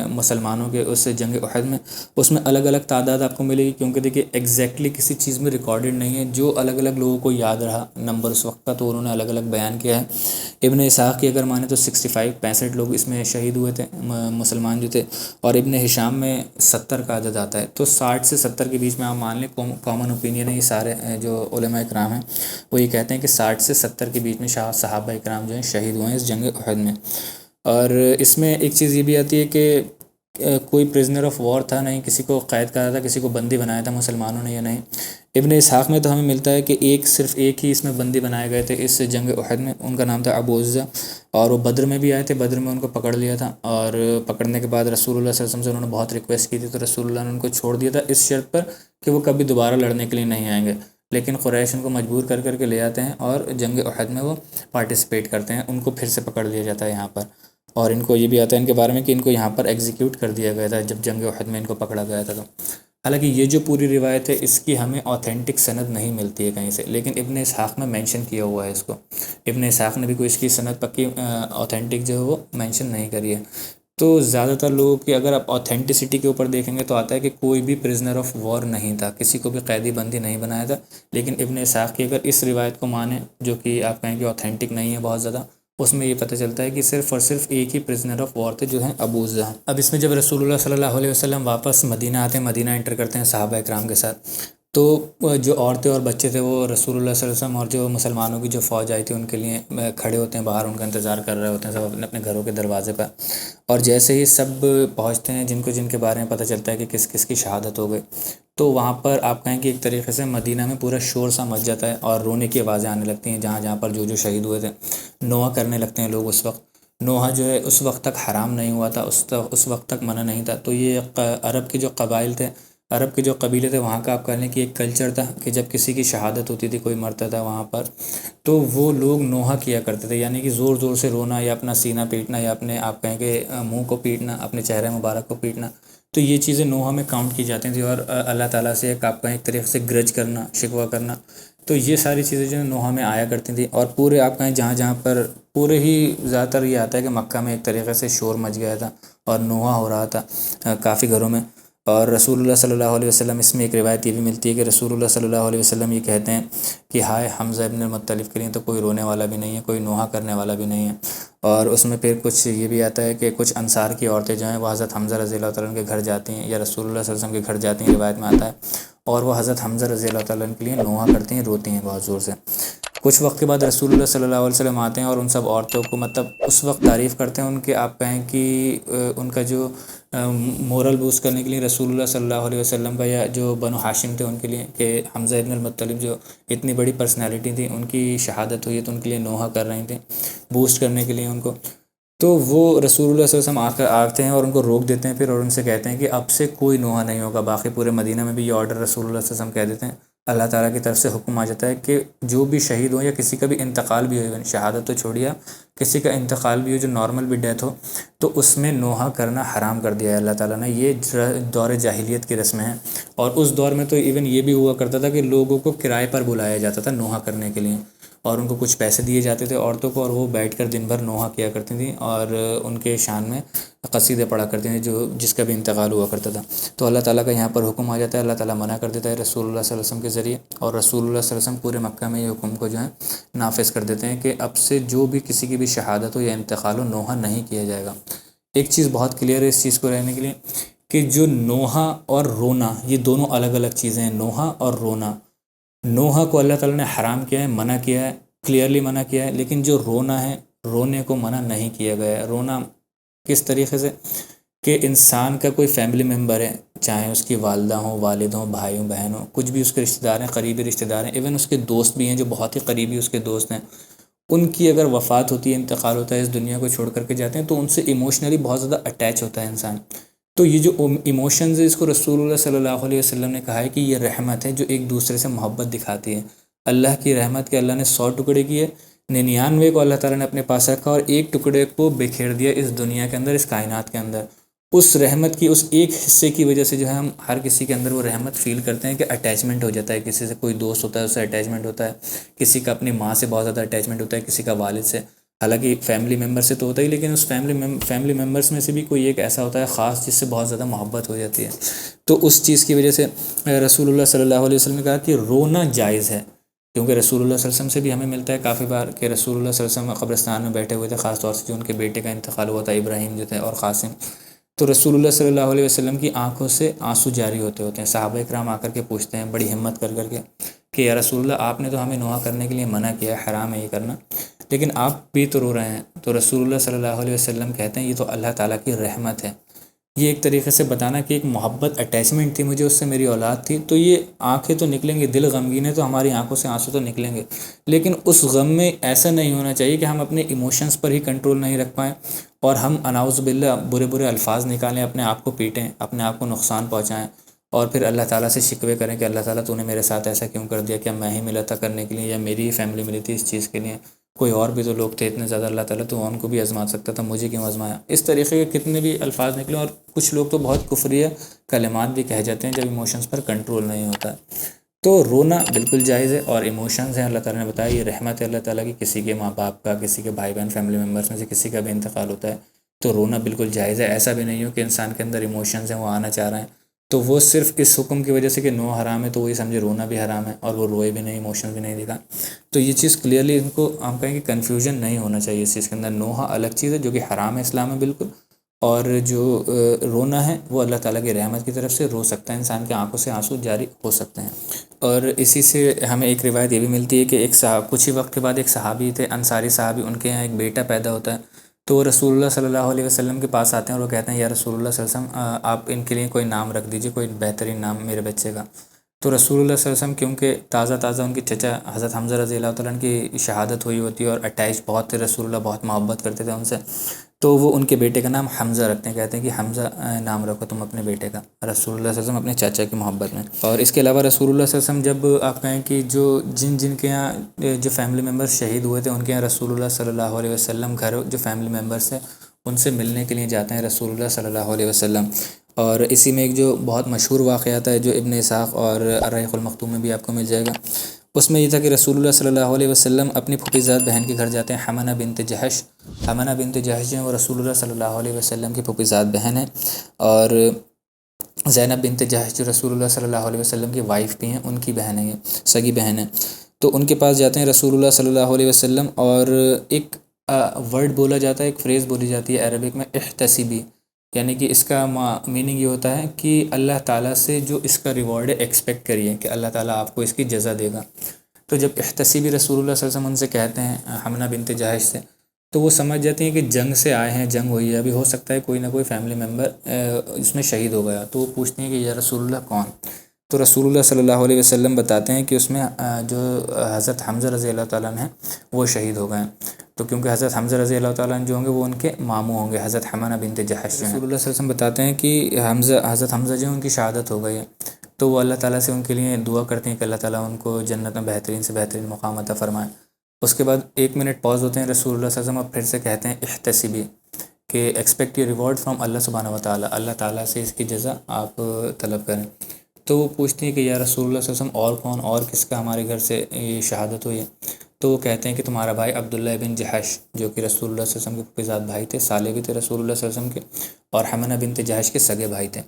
مسلمانوں کے اس جنگ احد میں، اس میں الگ الگ تعداد آپ کو ملے گی، کیونکہ دیکھیے ایگزیکٹلی کسی چیز میں ریکارڈڈ نہیں ہے، جو الگ الگ لوگوں کو یاد رہا نمبر اس وقت کا تو انہوں نے الگ الگ بیان کیا ہے۔ ابن اسحاق کی اگر مانیں تو 65 لوگ اس میں شہید ہوئے تھے مسلمان جو تھے، اور ابن ہشام میں 70 کا عدد آتا ہے، تو 60 سے 70 کے بیچ میں آپ مان لیں، کامن اوپینین ہے یہ سارے جو علماء اکرام ہیں وہ یہ کہتے ہیں کہ 60 سے 70 کے بیچ میں صحابہ اکرام جو ہیں شہید ہوئے ہیں اس جنگ احد میں۔ اور اس میں ایک چیز یہ بھی آتی ہے کہ کوئی پرزنر آف وار تھا نہیں، کسی کو قید کرا تھا، کسی کو بندی بنایا تھا مسلمانوں نے یا نہیں۔ ابن اسحاق میں تو ہمیں ملتا ہے کہ صرف ایک ہی اس میں بندی بنائے گئے تھے اس جنگ احد میں، ان کا نام تھا ابو عزہ، اور وہ بدر میں بھی آئے تھے، بدر میں ان کو پکڑ لیا تھا، اور پکڑنے کے بعد رسول اللہ صلی اللہ علیہ وسلم سے انہوں نے بہت ریکویسٹ کی تھی، تو رسول اللہ نے ان کو چھوڑ دیا تھا اس شرط پر کہ وہ کبھی دوبارہ لڑنے کے لیے نہیں آئیں گے، لیکن قریش ان کو مجبور کر کر کے لے آتے ہیں اور جنگ احد میں وہ پارٹیسپیٹ کرتے ہیں، ان کو پھر سے پکڑ لیا جاتا ہے یہاں پر۔ اور ان کو یہ بھی آتا ہے ان کے بارے میں کہ ان کو یہاں پر ایگزیکیوٹ کر دیا گیا تھا جب جنگ احد میں ان کو پکڑا گیا تھا۔ تو حالانکہ یہ جو پوری روایت ہے اس کی ہمیں اوتھینٹک سند نہیں ملتی ہے کہیں سے، لیکن ابن اسحاق میں مینشن کیا ہوا ہے اس کو، ابن اسحاق نے بھی کوئی اس کی سند پکی اوتھینٹک جو ہے وہ مینشن نہیں کری ہے۔ تو زیادہ تر لوگوں کی اگر آپ اوتھینٹسٹی کے اوپر دیکھیں گے تو آتا ہے کہ کوئی بھی پرزنر آف وار نہیں تھا، کسی کو بھی قیدی بندی نہیں بنایا تھا، لیکن ابن اسحاق کی اگر اس روایت کو مانیں جو کہ آپ کہیں کہ اوتھینٹک نہیں ہے بہت زیادہ، اس میں یہ پتہ چلتا ہے کہ صرف اور صرف ایک ہی پرزنر آف وار تھے جو ہیں ابو عزہ۔ اب اس میں جب رسول اللہ صلی اللہ علیہ وسلم واپس مدینہ آتے ہیں، مدینہ انٹر کرتے ہیں صحابہ اکرام کے ساتھ، تو جو عورتیں اور بچے تھے وہ رسول اللہ صلی اللہ علیہ وسلم اور جو مسلمانوں کی جو فوج آئی تھی ان کے لیے کھڑے ہوتے ہیں باہر، ان کا انتظار کر رہے ہوتے ہیں سب اپنے اپنے گھروں کے دروازے پر، اور جیسے ہی سب پہنچتے ہیں جن کے بارے میں پتہ چلتا ہے کہ کس کس کی شہادت ہو گئی، تو وہاں پر آپ کہیں کہ ایک طریقے سے مدینہ میں پورا شور سا مچ جاتا ہے اور رونے کی آوازیں آنے لگتی ہیں جہاں جہاں پر جو شہید ہوئے تھے، نوحہ کرنے لگتے ہیں لوگ۔ اس وقت نوحہ جو ہے اس وقت تک حرام نہیں ہوا تھا، اس وقت تک منع نہیں تھا، تو یہ عرب کے جو قبائل تھے، عرب کے جو قبیلے تھے وہاں کا آپ کہہ لیں کہ ایک کلچر تھا کہ جب کسی کی شہادت ہوتی تھی، کوئی مرتا تھا وہاں پر، تو وہ لوگ نوحہ کیا کرتے تھے، یعنی کہ زور زور سے رونا یا اپنا سینہ پیٹنا یا اپنے آپ کہیں کہ منہ کو پیٹنا، اپنے چہرے مبارک کو پیٹنا، تو یہ چیزیں نوحہ میں کاؤنٹ کی جاتی تھیں، اور اللہ تعالیٰ سے ایک آپ کا ایک طریقے سے گرج کرنا، شکوہ کرنا، تو یہ ساری چیزیں جو نوحہ میں آیا کرتی تھیں۔ اور پورے آپ کہیں جہاں جہاں پر پورے ہی زیادہ تر یہ آتا ہے کہ مکہ میں ایک طریقے سے شور مچ گیا تھا اور نوحہ ہو رہا تھا کافی گھروں میں۔ اور رسول اللہ صلی اللہ علیہ وسلم، اس میں ایک روایت یہ بھی ملتی ہے کہ رسول اللہ صلی اللہ علیہ وسلم یہ کہتے ہیں کہ ہائے حمزہ ابن المطلب کے لیے تو کوئی رونے والا بھی نہیں ہے، کوئی نوحہ کرنے والا بھی نہیں ہے۔ اور اس میں پھر کچھ یہ بھی آتا ہے کہ کچھ انصار کی عورتیں جو ہیں وہ حضرت حمزہ رضی اللہ تعالیٰ عنہ کے گھر جاتی ہیں یا رسول اللہ صلی اللہ علیہ وسلم کے گھر جاتی ہیں، روایت میں آتا ہے، اور وہ حضرت حمزہ رضی اللہ تعالیٰ عنہ کے لیے نوحہ کرتی ہیں، روتی ہیں بہت زور سے۔ کچھ وقت کے بعد رسول اللہ صلی اللہ علیہ وسلم آتے ہیں اور ان سب عورتوں کو مطلب اس وقت تعریف کرتے ہیں ان کے، آپ کہیں کہ ان کا جو مورل بوسٹ کرنے کے لیے رسول اللہ صلی اللہ علیہ وسلم کا، یا جو بنو ہاشم تھے ان کے لیے، کہ حمزہ ابن المطلب جو اتنی بڑی پرسنالٹی تھی ان کی شہادت ہوئی تو ان کے لیے نوحہ کر رہی تھیں، بوسٹ کرنے کے لیے ان کو، تو وہ رسول اللہ صلی اللہ علیہ وسلم آتے ہیں اور ان کو روک دیتے ہیں پھر، اور ان سے کہتے ہیں کہ اب سے کوئی نوحہ نہیں ہوگا۔ باقی پورے مدینہ میں بھی یہ آرڈر رسول اللہ صلی اللہ علیہ وسلم کہہ دیتے ہیں، اللہ تعالیٰ کی طرف سے حکم آ جاتا ہے کہ جو بھی شہید ہو یا کسی کا بھی انتقال بھی ہو، شہادت تو چھوڑیے، کسی کا انتقال بھی ہو جو نارمل بھی ڈیتھ ہو، تو اس میں نوحہ کرنا حرام کر دیا ہے اللہ تعالیٰ نے۔ یہ دور جاہلیت کی رسمیں ہیں، اور اس دور میں تو ایون یہ بھی ہوا کرتا تھا کہ لوگوں کو کرائے پر بلایا جاتا تھا نوحہ کرنے کے لیے، اور ان کو کچھ پیسے دیے جاتے تھے عورتوں کو، اور وہ بیٹھ کر دن بھر نوحہ کیا کرتی تھیں اور ان کے شان میں قصیدے پڑھا کرتے ہیں جس کا بھی انتقال ہوا کرتا تھا۔ تو اللہ تعالیٰ کا یہاں پر حکم آ جاتا ہے، اللہ تعالیٰ منع کر دیتا ہے رسول اللہ صلی اللہ علیہ وسلم کے ذریعے، اور رسول اللہ صلی اللہ علیہ وسلم پورے مکہ میں یہ حکم کو جو ہے نافذ کر دیتے ہیں کہ اب سے جو بھی کسی کی بھی شہادت ہو یا انتقال ہو، نوحہ نہیں کیا جائے گا۔ ایک چیز بہت کلیئر ہے اس چیز کو رہنے کے لیے کہ جو نوحہ اور رونا یہ دونوں الگ الگ چیزیں ہیں۔ نوحہ اور رونا، نوحہ کو اللہ تعالیٰ نے حرام کیا ہے، منع کیا ہے، کلیئرلی منع کیا ہے، لیکن جو رونا ہے، رونے کو منع نہیں کیا گیا ہے۔ رونا کس طریقے سے کہ انسان کا کوئی فیملی ممبر ہے، چاہے اس کی والدہ ہوں، والد ہوں، بھائی ہوں، بہن ہوں، کچھ بھی اس کے رشتہ دار ہیں، قریبی رشتہ دار ہیں، ایون اس کے دوست بھی ہیں جو بہت ہی قریبی اس کے دوست ہیں، ان کی اگر وفات ہوتی ہے، انتقال ہوتا ہے، اس دنیا کو چھوڑ کر کے جاتے ہیں، تو ان سے ایموشنلی بہت زیادہ اٹیچ ہوتا ہے انسان۔ تو یہ جو ایموشنز ہے، اس کو رسول اللہ صلی اللہ علیہ وسلم نے کہا ہے کہ یہ رحمت ہے جو ایک دوسرے سے محبت دکھاتی ہے۔ اللہ کی رحمت کے اللہ نے 100 ٹکڑے کیے، 99 کو اللہ تعالیٰ نے اپنے پاس رکھا اور ایک ٹکڑے کو بکھیر دیا اس دنیا کے اندر، اس کائنات کے اندر۔ اس رحمت کی، اس ایک حصے کی وجہ سے جو ہے ہم ہر کسی کے اندر وہ رحمت فیل کرتے ہیں کہ اٹیچمنٹ ہو جاتا ہے کسی سے، کوئی دوست ہوتا ہے اس سے اٹیچمنٹ ہوتا ہے، کسی کا اپنی ماں سے بہت زیادہ اٹیچمنٹ ہوتا ہے، کسی کا والد سے، حالانکہ فیملی ممبر سے تو ہوتا ہی، لیکن اس فیملی ممبرس میں سے بھی کوئی ایک ایسا ہوتا ہے خاص جس سے بہت زیادہ محبت ہو جاتی ہے۔ تو اس چیز کی وجہ سے رسول اللہ صلی اللہ علیہ وسلم نے کہا کہ رونا جائز ہے، کیونکہ رسول اللہ صلی اللہ علیہ وسلم سے بھی ہمیں ملتا ہے کافی بار کہ رسول اللہ صلی اللہ علیہ وسلم قبرستان میں بیٹھے ہوئے تھے، خاص طور سے جو ان کے بیٹے کا انتقال ہوا تھا، ابراہیم جو تھے اور قاسم، تو رسول اللہ صلی اللہ علیہ وسلم کی آنکھوں سے آنسو جاری ہوتے ہیں۔ صحابہ کرام آ کر کے پوچھتے ہیں بڑی ہمت کر کے کہ یا رسول اللہ آپ نے تو ہمیں نوحہ کرنے کے لیے منع کیا ہے، حرام ہے یہ کرنا، لیکن آپ بھی تو رو رہے ہیں۔ تو رسول اللہ صلی اللہ علیہ وسلم کہتے ہیں یہ تو اللہ تعالیٰ کی رحمت ہے۔ یہ ایک طریقے سے بتانا کہ ایک محبت، اٹیچمنٹ تھی مجھے اس سے، میری اولاد تھی، تو یہ آنکھیں تو نکلیں گے، دل غمگین ہے تو ہماری آنکھوں سے آنسو تو نکلیں گے، لیکن اس غم میں ایسا نہیں ہونا چاہیے کہ ہم اپنے ایموشنز پر ہی کنٹرول نہیں رکھ پائیں اور ہم نعوذ باللہ برے الفاظ نکالیں، اپنے آپ کو پیٹیں، اپنے آپ کو نقصان پہنچائیں، اور پھر اللہ تعالیٰ سے شکوے کریں کہ اللہ تعالیٰ تو نے میرے ساتھ ایسا کیوں کر دیا، کیا میں ہی ملا تھا کرنے کے لیے یا میری ہی فیملی ملی تھی اس چیز کے لیے، کوئی اور بھی تو لوگ تھے اتنے زیادہ، اللہ تعالیٰ تو ان کو بھی آزما سکتا تھا، مجھے کیوں آزمایا۔ اس طریقے کے کتنے بھی الفاظ نکلیں، اور کچھ لوگ تو بہت کفریہ کلمات بھی کہہ جاتے ہیں جب ایموشنز پر کنٹرول نہیں ہوتا ہے۔ تو رونا بالکل جائز ہے، اور ایموشنز ہیں اللہ تعالیٰ نے بتایا یہ رحمت ہے اللہ تعالیٰ کی، کسی کے ماں باپ کا، کسی کے بھائی بہن فیملی ممبرس میں سے کسی کا بھی انتقال ہوتا ہے تو رونا بالکل جائز ہے۔ ایسا بھی نہیں ہو کہ انسان کے اندر ایموشنز ہیں وہ آنا چاہ رہے ہیں تو وہ صرف اس حکم کی وجہ سے کہ نو حرام ہے تو وہی سمجھے رونا بھی حرام ہے اور وہ روئے بھی نہیں، ایموشن بھی نہیں دکھا۔ تو یہ چیز کلیئرلی ان کو ہم کہیں کہ کنفیوژن نہیں ہونا چاہیے اس چیز کے اندر۔ نوحہ الگ چیز ہے جو کہ حرام ہے اسلام میں بالکل، اور جو رونا ہے وہ اللہ تعالیٰ کی رحمت کی طرف سے رو سکتا ہے، انسان کی آنکھوں سے آنسو جاری ہو سکتے ہیں۔ اور اسی سے ہمیں ایک روایت یہ بھی ملتی ہے کہ ایک کچھ ہی وقت کے بعد ایک صحابی تھے، انصاری صحابی، ان کے یہاں ایک بیٹا پیدا ہوتا ہے، تو وہ رسول اللہ صلی اللہ علیہ وسلم کے پاس آتے ہیں اور وہ کہتے ہیں یا رسول اللہ صلی اللہ علیہ وسلم آپ ان کے لیے کوئی نام رکھ دیجئے، کوئی بہترین نام میرے بچے کا۔ تو رسول اللہ صلی اللہ علیہ وسلم کیونکہ تازہ ان کے چچا حضرت حمزہ رضی اللہ تعالیٰ عنہ کی شہادت ہوئی ہوتی ہے اور اٹیچ بہت تھے، رسول اللہ بہت محبت کرتے تھے ان سے، تو وہ ان کے بیٹے کا نام حمزہ رکھتے ہیں، کہتے ہیں کہ حمزہ نام رکھو تم اپنے بیٹے کا، رسول اللہ صلی اللہ علیہ وسلم اپنے چاچا کی محبت میں۔ اور اس کے علاوہ رسول اللہ صلی اللہ علیہ وسلم جب آپ کہیں کہ جو جن کے یہاں جو فیملی ممبرس شہید ہوئے تھے ان کے یہاں رسول اللہ صلی اللہ علیہ وسلم گھر جو فیملی ممبرس ہیں ان سے ملنے کے لیے جاتے ہیں رسول اللہ صلی اللہ علیہ وسلم۔ اور اسی میں ایک جو بہت مشہور واقعات ہے جو ابن اسحاق اور الرحیق المختوم میں بھی آپ کو مل جائے گا، اس میں یہ تھا کہ رسول اللہ صلی اللہ علیہ وسلم اپنی پھوپھی زاد بہن کے گھر جاتے ہیں، حمنہ بنت جہش۔ حمنہ بنت جہش جو ہیں وہ رسول اللہ صلی اللہ علیہ وسلم کی پھوپھی زاد بہن ہیں، اور زینب بنت جہش جو رسول اللہ صلی اللہ علیہ وسلم کی وائف بھی ہیں، ان کی بہن ہیں، یہ سگی بہن ہیں۔ تو ان کے پاس جاتے ہیں رسول اللہ صلی اللہ علیہ وسلم، اور ایک ورڈ بولا جاتا ہے، ایک فریز بولی جاتی ہے عربک میں، احتسبی، یعنی کہ اس کا میننگ یہ ہوتا ہے کہ اللہ تعالیٰ سے جو اس کا ریوارڈ ہے ایکسپیکٹ کریے کہ اللہ تعالیٰ آپ کو اس کی جزا دے گا۔ تو جب احتسبی رسول اللہ صلی اللہ علیہ وسلم ان سے کہتے ہیں حمنہ بنت جہش سے، تو وہ سمجھ جاتی ہیں کہ جنگ سے آئے ہیں، جنگ ہوئی ہے، ابھی ہو سکتا ہے کوئی نہ کوئی فیملی ممبر اس میں شہید ہو گیا، تو وہ پوچھتی ہیں کہ یا رسول اللہ کون؟ تو رسول اللہ صلی اللہ علیہ وسلم بتاتے ہیں کہ اس میں جو حضرت حمزہ رضی اللہ تعالیٰ عنہ ہیں وہ شہید ہو گئے ہیں، تو کیونکہ حضرت حمزہ رضی اللہ تعالیٰ عنہ جو ہوں گے وہ ان کے ماموں ہوں گے، حضرت حمنہ بنت جہش جو ہیں۔ رسول اللہ صلی اللہ علیہ وسلم بتاتے ہیں کہ حضرت حمزہ جو ہیں ان کی شہادت ہو گئی ہے، تو وہ اللہ تعالیٰ سے ان کے لیے دعا کرتے ہیں کہ اللہ تعالیٰ ان کو جنت میں بہترین سے بہترین مقام عطا فرمائے۔ اس کے بعد 1 منٹ پاز ہوتے ہیں رسول اللہ صلی اللہ علیہ وسلم، اور پھر سے کہتے ہیں احتسبی، کہ ایکسپیکٹ یور ریوارڈ فرام اللہ سبحانہ و تعالیٰ، اللہ تعالیٰ سے اس کی جزا آپ طلب کریں۔ تو وہ پوچھتی ہیں کہ یا رسول اللہ صلی اللہ علیہ وسلم اور کون، اور کس کا ہمارے گھر سے یہ شہادت ہوئی ہے؟ تو وہ کہتے ہیں کہ تمہارا بھائی عبداللہ بن جہش، جو کہ رسول اللہ صلی اللہ علیہ وسلم کے پھوپھی زاد بھائی تھے، سالے بھی تھے رسول اللہ صلی اللہ علیہ وسلم کے، اور حمنہ بنت جہش کے سگے بھائی تھے۔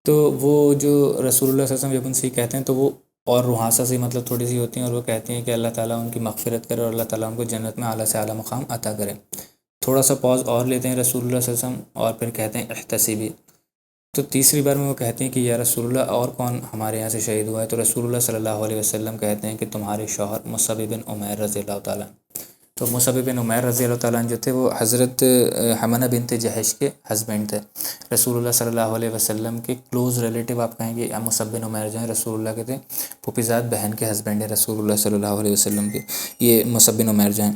تو وہ جو رسول اللہ صلی اللہ علیہ وسلم جب ان سے کہتے ہیں تو وہ اور روحانسہ سی مطلب تھوڑی سی ہوتی ہیں، اور وہ کہتی ہیں کہ اللہ تعالیٰ ان کی مغفرت کرے اور اللہ تعالیٰ ان کو جنت میں اعلیٰ سے اعلیٰ مقام عطا کرے۔ تھوڑا سا پاز اور لیتے ہیں رسول اللہ صلی اللہ علیہ وسلم، اور پھر کہتے ہیں احتسبی۔ تو تیسری بار میں وہ کہتے ہیں کہ یا رسول اللہ اور کون ہمارے یہاں سے شہید ہوا ہے؟ تو رسول اللہ صلی اللہ علیہ وسلم کہتے ہیں کہ تمہارے شوہر مصعب بن عمیر رضی اللہ تعالیٰ۔ تو مصعب بن عمیر رضی اللہ تعالیٰ جو تھے وہ حضرت حمنہ بنت جہش کے ہسبینڈ تھے، رسول اللہ صلی اللہ علیہ وسلم کے کلوز ریلیٹیو آپ کہیں گے۔ مصعب بن عمیر جو ہیں رسول اللہ کے تھے پھوپھی زاد بہن کے ہسبینڈ ہیں رسول اللہ صلی اللہ علیہ وسلم کے، یہ مصعب بن عمیر جو ہیں۔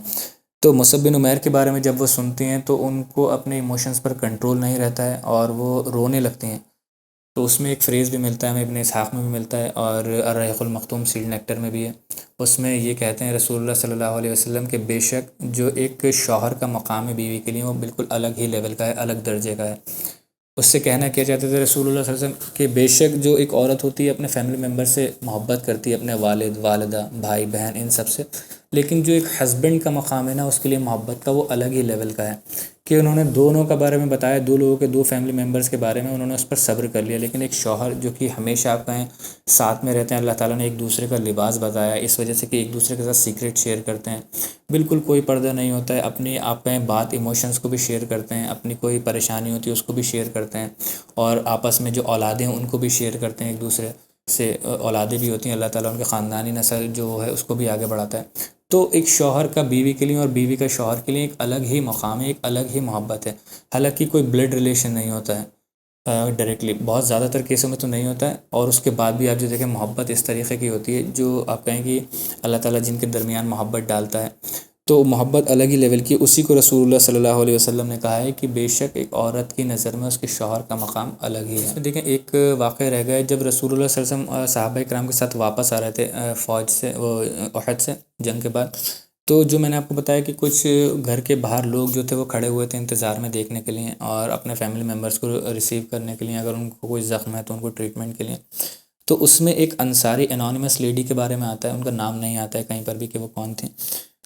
تو مصعب بن عمیر کے بارے میں جب وہ سنتی ہیں تو ان کو اپنے ایموشنز پر کنٹرول نہیں رہتا ہے اور وہ رونے لگتی ہیں۔ تو اس میں ایک فریز بھی ملتا ہے ہمیں، ابن اسحاق میں بھی ملتا ہے، اور الرحیق المختوم سیلڈ نیکٹر میں بھی ہے، اس میں یہ کہتے ہیں رسول اللہ صلی اللہ علیہ وسلم کہ بے شک جو ایک شوہر کا مقام ہے بیوی کے لیے وہ بالکل الگ ہی لیول کا ہے، الگ درجے کا ہے۔ اس سے کہنا کیا چاہتے تھے رسول اللہ صلی اللہ علیہ وسلم کہ بے شک جو ایک عورت ہوتی ہے اپنے فیملی ممبر سے محبت کرتی ہے، اپنے والد، والدہ، بھائی، بہن، ان سب سے، لیکن جو ایک ہسبینڈ کا مقام ہے نا اس کے لیے محبت کا وہ الگ ہی لیول کا ہے، کہ انہوں نے دونوں کا بارے میں بتایا، دو لوگوں کے، دو فیملی ممبرس کے بارے میں انہوں نے اس پر صبر کر لیا، لیکن ایک شوہر جو کہ ہمیشہ آپ کہیں ساتھ میں رہتے ہیں، اللہ تعالیٰ نے ایک دوسرے کا لباس بتایا اس وجہ سے کہ ایک دوسرے کے ساتھ سیکریٹ شیئر کرتے ہیں، بالکل کوئی پردہ نہیں ہوتا ہے، اپنی آپ کہیں بات ایموشنس کو بھی شیئر کرتے ہیں، اپنی کوئی پریشانی ہوتی ہے اس کو بھی شیئر کرتے ہیں، اور آپس میں جو اولادیں ہیں ان کو بھی شیئر کرتے ہیں، ایک دوسرے سے اولادیں بھی ہوتی ہیں، اللہ تعالیٰ ان کے خاندانی نسل جو ہے اس کو بھی آگے بڑھاتا ہے۔ تو ایک شوہر کا بیوی کے لیے اور بیوی کا شوہر کے لیے ایک الگ ہی مقام ہے، ایک الگ ہی محبت ہے، حالانکہ کوئی بلڈ ریلیشن نہیں ہوتا ہے ڈائریکٹلی، بہت زیادہ تر کیسوں میں تو نہیں ہوتا ہے، اور اس کے بعد بھی آپ جو دیکھیں محبت اس طریقے کی ہوتی ہے جو آپ کہیں کہ اللہ تعالیٰ جن کے درمیان محبت ڈالتا ہے، تو محبت الگ ہی لیول کی، اسی کو رسول اللہ صلی اللہ علیہ وسلم نے کہا ہے کہ بے شک ایک عورت کی نظر میں اس کے شوہر کا مقام الگ ہی ہے۔ دیکھیں ایک واقعہ رہ گیا، جب رسول اللہ صلی اللہ علیہ وسلم صحابہ کرام کے ساتھ واپس آ رہے تھے فوج سے، وہ احد سے، جنگ کے بعد، تو جو میں نے آپ کو بتایا کہ کچھ گھر کے باہر لوگ جو تھے وہ کھڑے ہوئے تھے انتظار میں دیکھنے کے لیے اور اپنے فیملی ممبرس کو ریسیو کرنے کے لیے، اگر ان کو کوئی زخم ہے تو ان کو ٹریٹمنٹ کے لیے، تو اس میں ایک انصاری انانیمس لیڈی کے بارے میں آتا ہے، ان کا نام نہیں آتا ہے کہیں پر بھی کہ وہ کون تھیں،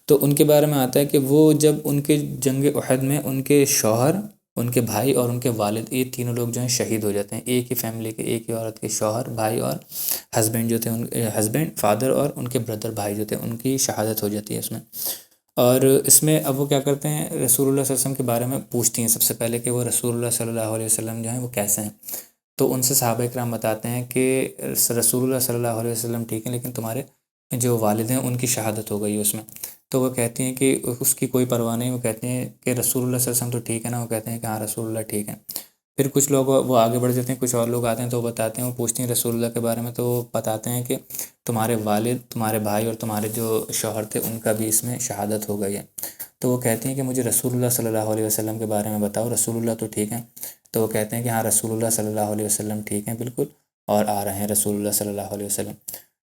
تو ان کے بارے میں آتا ہے کہ وہ جب ان کے جنگ احد میں ان کے شوہر، ان کے بھائی اور ان کے والد، یہ تینوں لوگ جو ہیں شہید ہو جاتے ہیں، ایک ہی فیملی کے، ایک ہی عورت کے شوہر، بھائی اور ہسبینڈ جو تھے، ہسبینڈ، فادر اور ان کے بردر بھائی جو تھے، ان کی شہادت ہو جاتی ہے اس میں۔ اور اس میں اب وہ کیا کرتے ہیں، رسول اللہ صلی اللہ علیہ وسلم کے بارے میں پوچھتی ہیں سب سے پہلے کہ وہ رسول اللہ صلی اللہ علیہ وسلم جو ہیں وہ کیسے ہیں، تو ان سے صحابہ کرام بتاتے ہیں کہ رسول اللہ صلی اللہ علیہ وسلم ٹھیک ہیں، لیکن تمہارے جو والد ہیں ان کی شہادت ہو گئی ہے اس میں، تو وہ کہتی ہیں کہ اس کی کوئی پرواہ نہیں، وہ کہتے ہیں کہ رسول اللہ صلی اللہ علیہ وسلم تو ٹھیک ہے نا، وہ کہتے ہیں کہ ہاں رسول اللہ ٹھیک ہے۔ پھر کچھ لوگ وہ آگے بڑھ جاتے ہیں، کچھ اور لوگ آتے ہیں تو وہ بتاتے ہیں، وہ پوچھتے ہیں رسول اللہ کے بارے میں، تو وہ بتاتے ہیں کہ تمہارے والد، تمہارے بھائی اور تمہارے جو شوہر تھے ان کا بھی اس میں شہادت ہو گئی ہے، تو وہ کہتی ہیں کہ مجھے رسول اللہ صلی اللہ علیہ وسلم کے بارے میں بتاؤ، رسول اللہ تو ٹھیک ہیں، تو وہ کہتے ہیں کہ ہاں رسول اللہ صلی اللہ علیہ وسلم ٹھیک ہیں بالکل، اور آ رہے ہیں رسول اللہ صلی اللہ علیہ وسلم،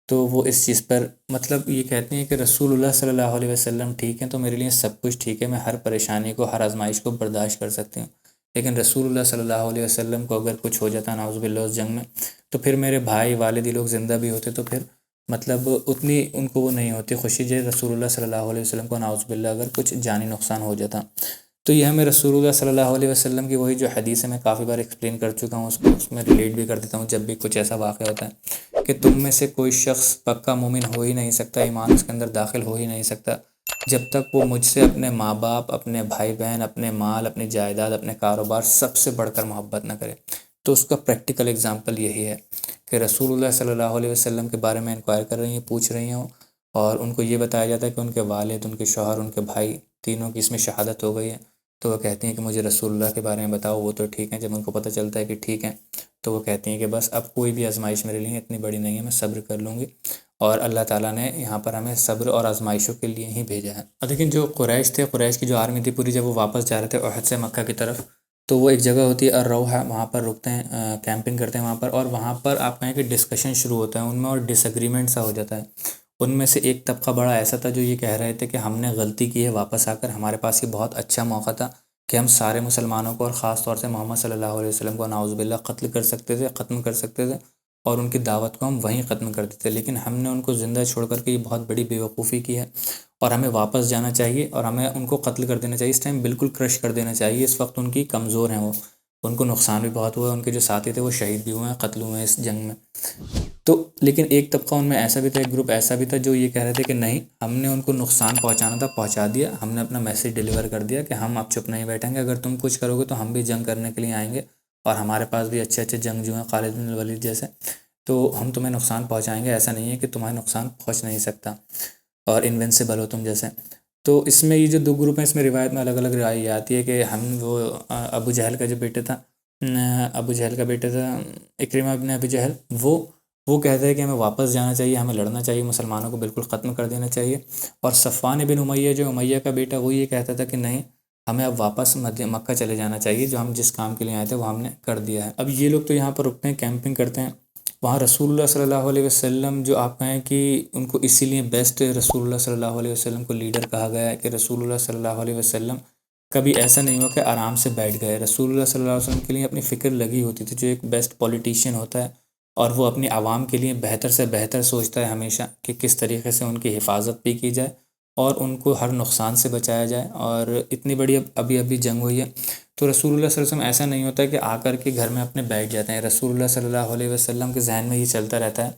تو وہ اس چیز پر مطلب یہ کہتے ہیں کہ رسول اللہ صلی اللہ علیہ وسلم ٹھیک ہیں تو میرے لیے سب کچھ ٹھیک ہے، میں ہر پریشانی کو، ہر آزمائش کو برداشت کر سکتی ہوں، لیکن رسول اللہ صلی اللہ علیہ وسلم کو اگر کچھ ہو جاتا نعوذ باللہ اس جنگ میں، تو پھر میرے بھائی، والد، یہ لوگ زندہ بھی ہوتے تو پھر مطلب اتنی ان کو وہ نہیں ہوتی خوشی جو رسول اللہ صلی اللہ علیہ وسلم کو نعوذ باللہ اگر کچھ جانی نقصان ہو جاتا۔ تو یہ ہمیں رسول اللہ صلی اللہ علیہ وسلم کی وہی جو حدیث ہے، میں کافی بار ایکسپلین کر چکا ہوں، اس میں ریلیٹ بھی کر دیتا ہوں جب بھی کچھ ایسا واقعہ ہوتا ہے کہ تم میں سے کوئی شخص پکا مومن ہو ہی نہیں سکتا، ایمان اس کے اندر داخل ہو ہی نہیں سکتا جب تک وہ مجھ سے اپنے ماں باپ، اپنے بھائی بہن، اپنے مال، اپنی جائیداد، اپنے کاروبار سب سے بڑھ کر محبت نہ کرے۔ تو اس کا پریکٹیکل اگزامپل یہی ہے کہ رسول اللہ صلی اللہ علیہ وسلم کے بارے میں انکوائر کر رہی ہیں، پوچھ رہی ہیں، اور ان کو یہ بتایا جاتا ہے کہ ان کے والد، ان کے شوہر، ان کے بھائی، تینوں کی اس میں شہادت ہو گئی ہے، تو وہ کہتی ہیں کہ مجھے رسول اللہ کے بارے میں بتاؤ، وہ تو ٹھیک ہیں۔ جب ان کو پتہ چلتا ہے کہ ٹھیک ہیں تو وہ کہتی ہیں کہ بس اب کوئی بھی آزمائش میرے لیے اتنی بڑی نہیں ہے، میں صبر کر لوں گی، اور اللہ تعالیٰ نے یہاں پر ہمیں صبر اور آزمائشوں کے لیے ہی بھیجا ہے۔ اور لیکن جو قریش تھے، قریش کی جو آرمی تھی پوری، جب وہ واپس جا رہے تھے احد سے مکہ کی طرف، تو وہ ایک جگہ ہوتی ہے الروحہ، وہاں پر رکتے ہیں، کیمپنگ کرتے ہیں وہاں پر، اور وہاں پر آپ کہیں کہ ڈسکشن شروع ہوتا ہے ان میں، اور ڈس ایگریمنٹ سا ہو جاتا ہے ان میں سے۔ ایک طبقہ بڑا ایسا تھا جو یہ کہہ رہے تھے کہ ہم نے غلطی کی ہے واپس آ کر، ہمارے پاس یہ بہت اچھا موقع تھا کہ ہم سارے مسلمانوں کو اور خاص طور سے محمد صلی اللہ علیہ وسلم کو نعوذ باللہ قتل کر سکتے تھے، ختم کر سکتے تھے، اور ان کی دعوت کو ہم وہیں ختم کر دیتے، لیکن ہم نے ان کو زندہ چھوڑ کر کے یہ بہت بڑی بیوقوفی کی ہے، اور ہمیں واپس جانا چاہیے اور ہمیں ان کو قتل کر دینا چاہیے، اس ٹائم بالکل کرش کر دینا چاہیے، اس وقت ان کی کمزور ہیں وہ، ان کو نقصان بھی بہت ہوا ہے، ان کے جو ساتھی تھے وہ شہید بھی ہوئے ہیں، قتل ہوئے ہیں اس جنگ میں۔ تو لیکن ایک طبقہ ان میں ایسا بھی تھا، ایک گروپ ایسا بھی تھا جو یہ کہہ رہے تھے کہ نہیں، ہم نے ان کو نقصان پہنچانا تھا، پہنچا دیا، ہم نے اپنا میسیج ڈیلیور کر دیا کہ ہم اب چپ نہیں بیٹھیں گے، اگر تم کچھ کرو گے تو ہم بھی جنگ کرنے کے لیے آئیں گے، اور ہمارے پاس بھی اچھے اچھے جنگجو ہیں خالد بن الولید جیسے، تو ہم تمہیں نقصان پہنچائیں گے، ایسا نہیں ہے کہ تمہیں نقصان پہنچ نہیں سکتا اور انوینسیبل ہو تم جیسے۔ تو اس میں یہ جو دو گروپ ہیں، اس میں روایت میں الگ الگ رائے یہ آتی ہے کہ ہم وہ ابو جہل کا جو بیٹا تھا، ابو جہل کا بیٹا تھا اکرمہ بن ابی جہل، وہ کہتا ہے کہ ہمیں واپس جانا چاہیے، ہمیں لڑنا چاہیے، مسلمانوں کو بالکل ختم کر دینا چاہیے، اور صفوان بن امیہ جو امیہ کا بیٹا، وہ یہ کہتا تھا کہ نہیں، ہمیں اب واپس مکہ چلے جانا چاہیے، جو ہم جس کام کے لیے آئے تھے وہ ہم نے کر دیا ہے۔ اب یہ لوگ تو یہاں پر رکتے ہیں، کیمپنگ کرتے ہیں، وہاں رسول اللہ صلی اللہ علیہ وسلم جو آپ کہیں کہ ان کو اسی لیے بیسٹ رسول اللہ صلی اللہ علیہ وسلم کو لیڈر کہا گیا ہے کہ رسول اللہ صلی اللہ علیہ وسلم کبھی ایسا نہیں ہوا کہ آرام سے بیٹھ گئے. رسول اللہ صلی اللہ علیہ وسلم کے لیے اپنی فکر لگی ہوتی تھی. جو ایک بیسٹ پولیٹیشین ہوتا ہے اور وہ اپنی عوام کے لیے بہتر سے بہتر سوچتا ہے ہمیشہ کہ کس طریقے سے ان کی حفاظت بھی کی جائے اور ان کو ہر نقصان سے بچایا جائے. اور اتنی بڑی ابھی جنگ ہوئی ہے تو رسول اللہ صلی اللہ علیہ وسلم ایسا نہیں ہوتا کہ آ کر کے گھر میں اپنے بیٹھ جاتے ہیں. رسول اللہ صلی اللہ علیہ وسلم کے ذہن میں یہ چلتا رہتا ہے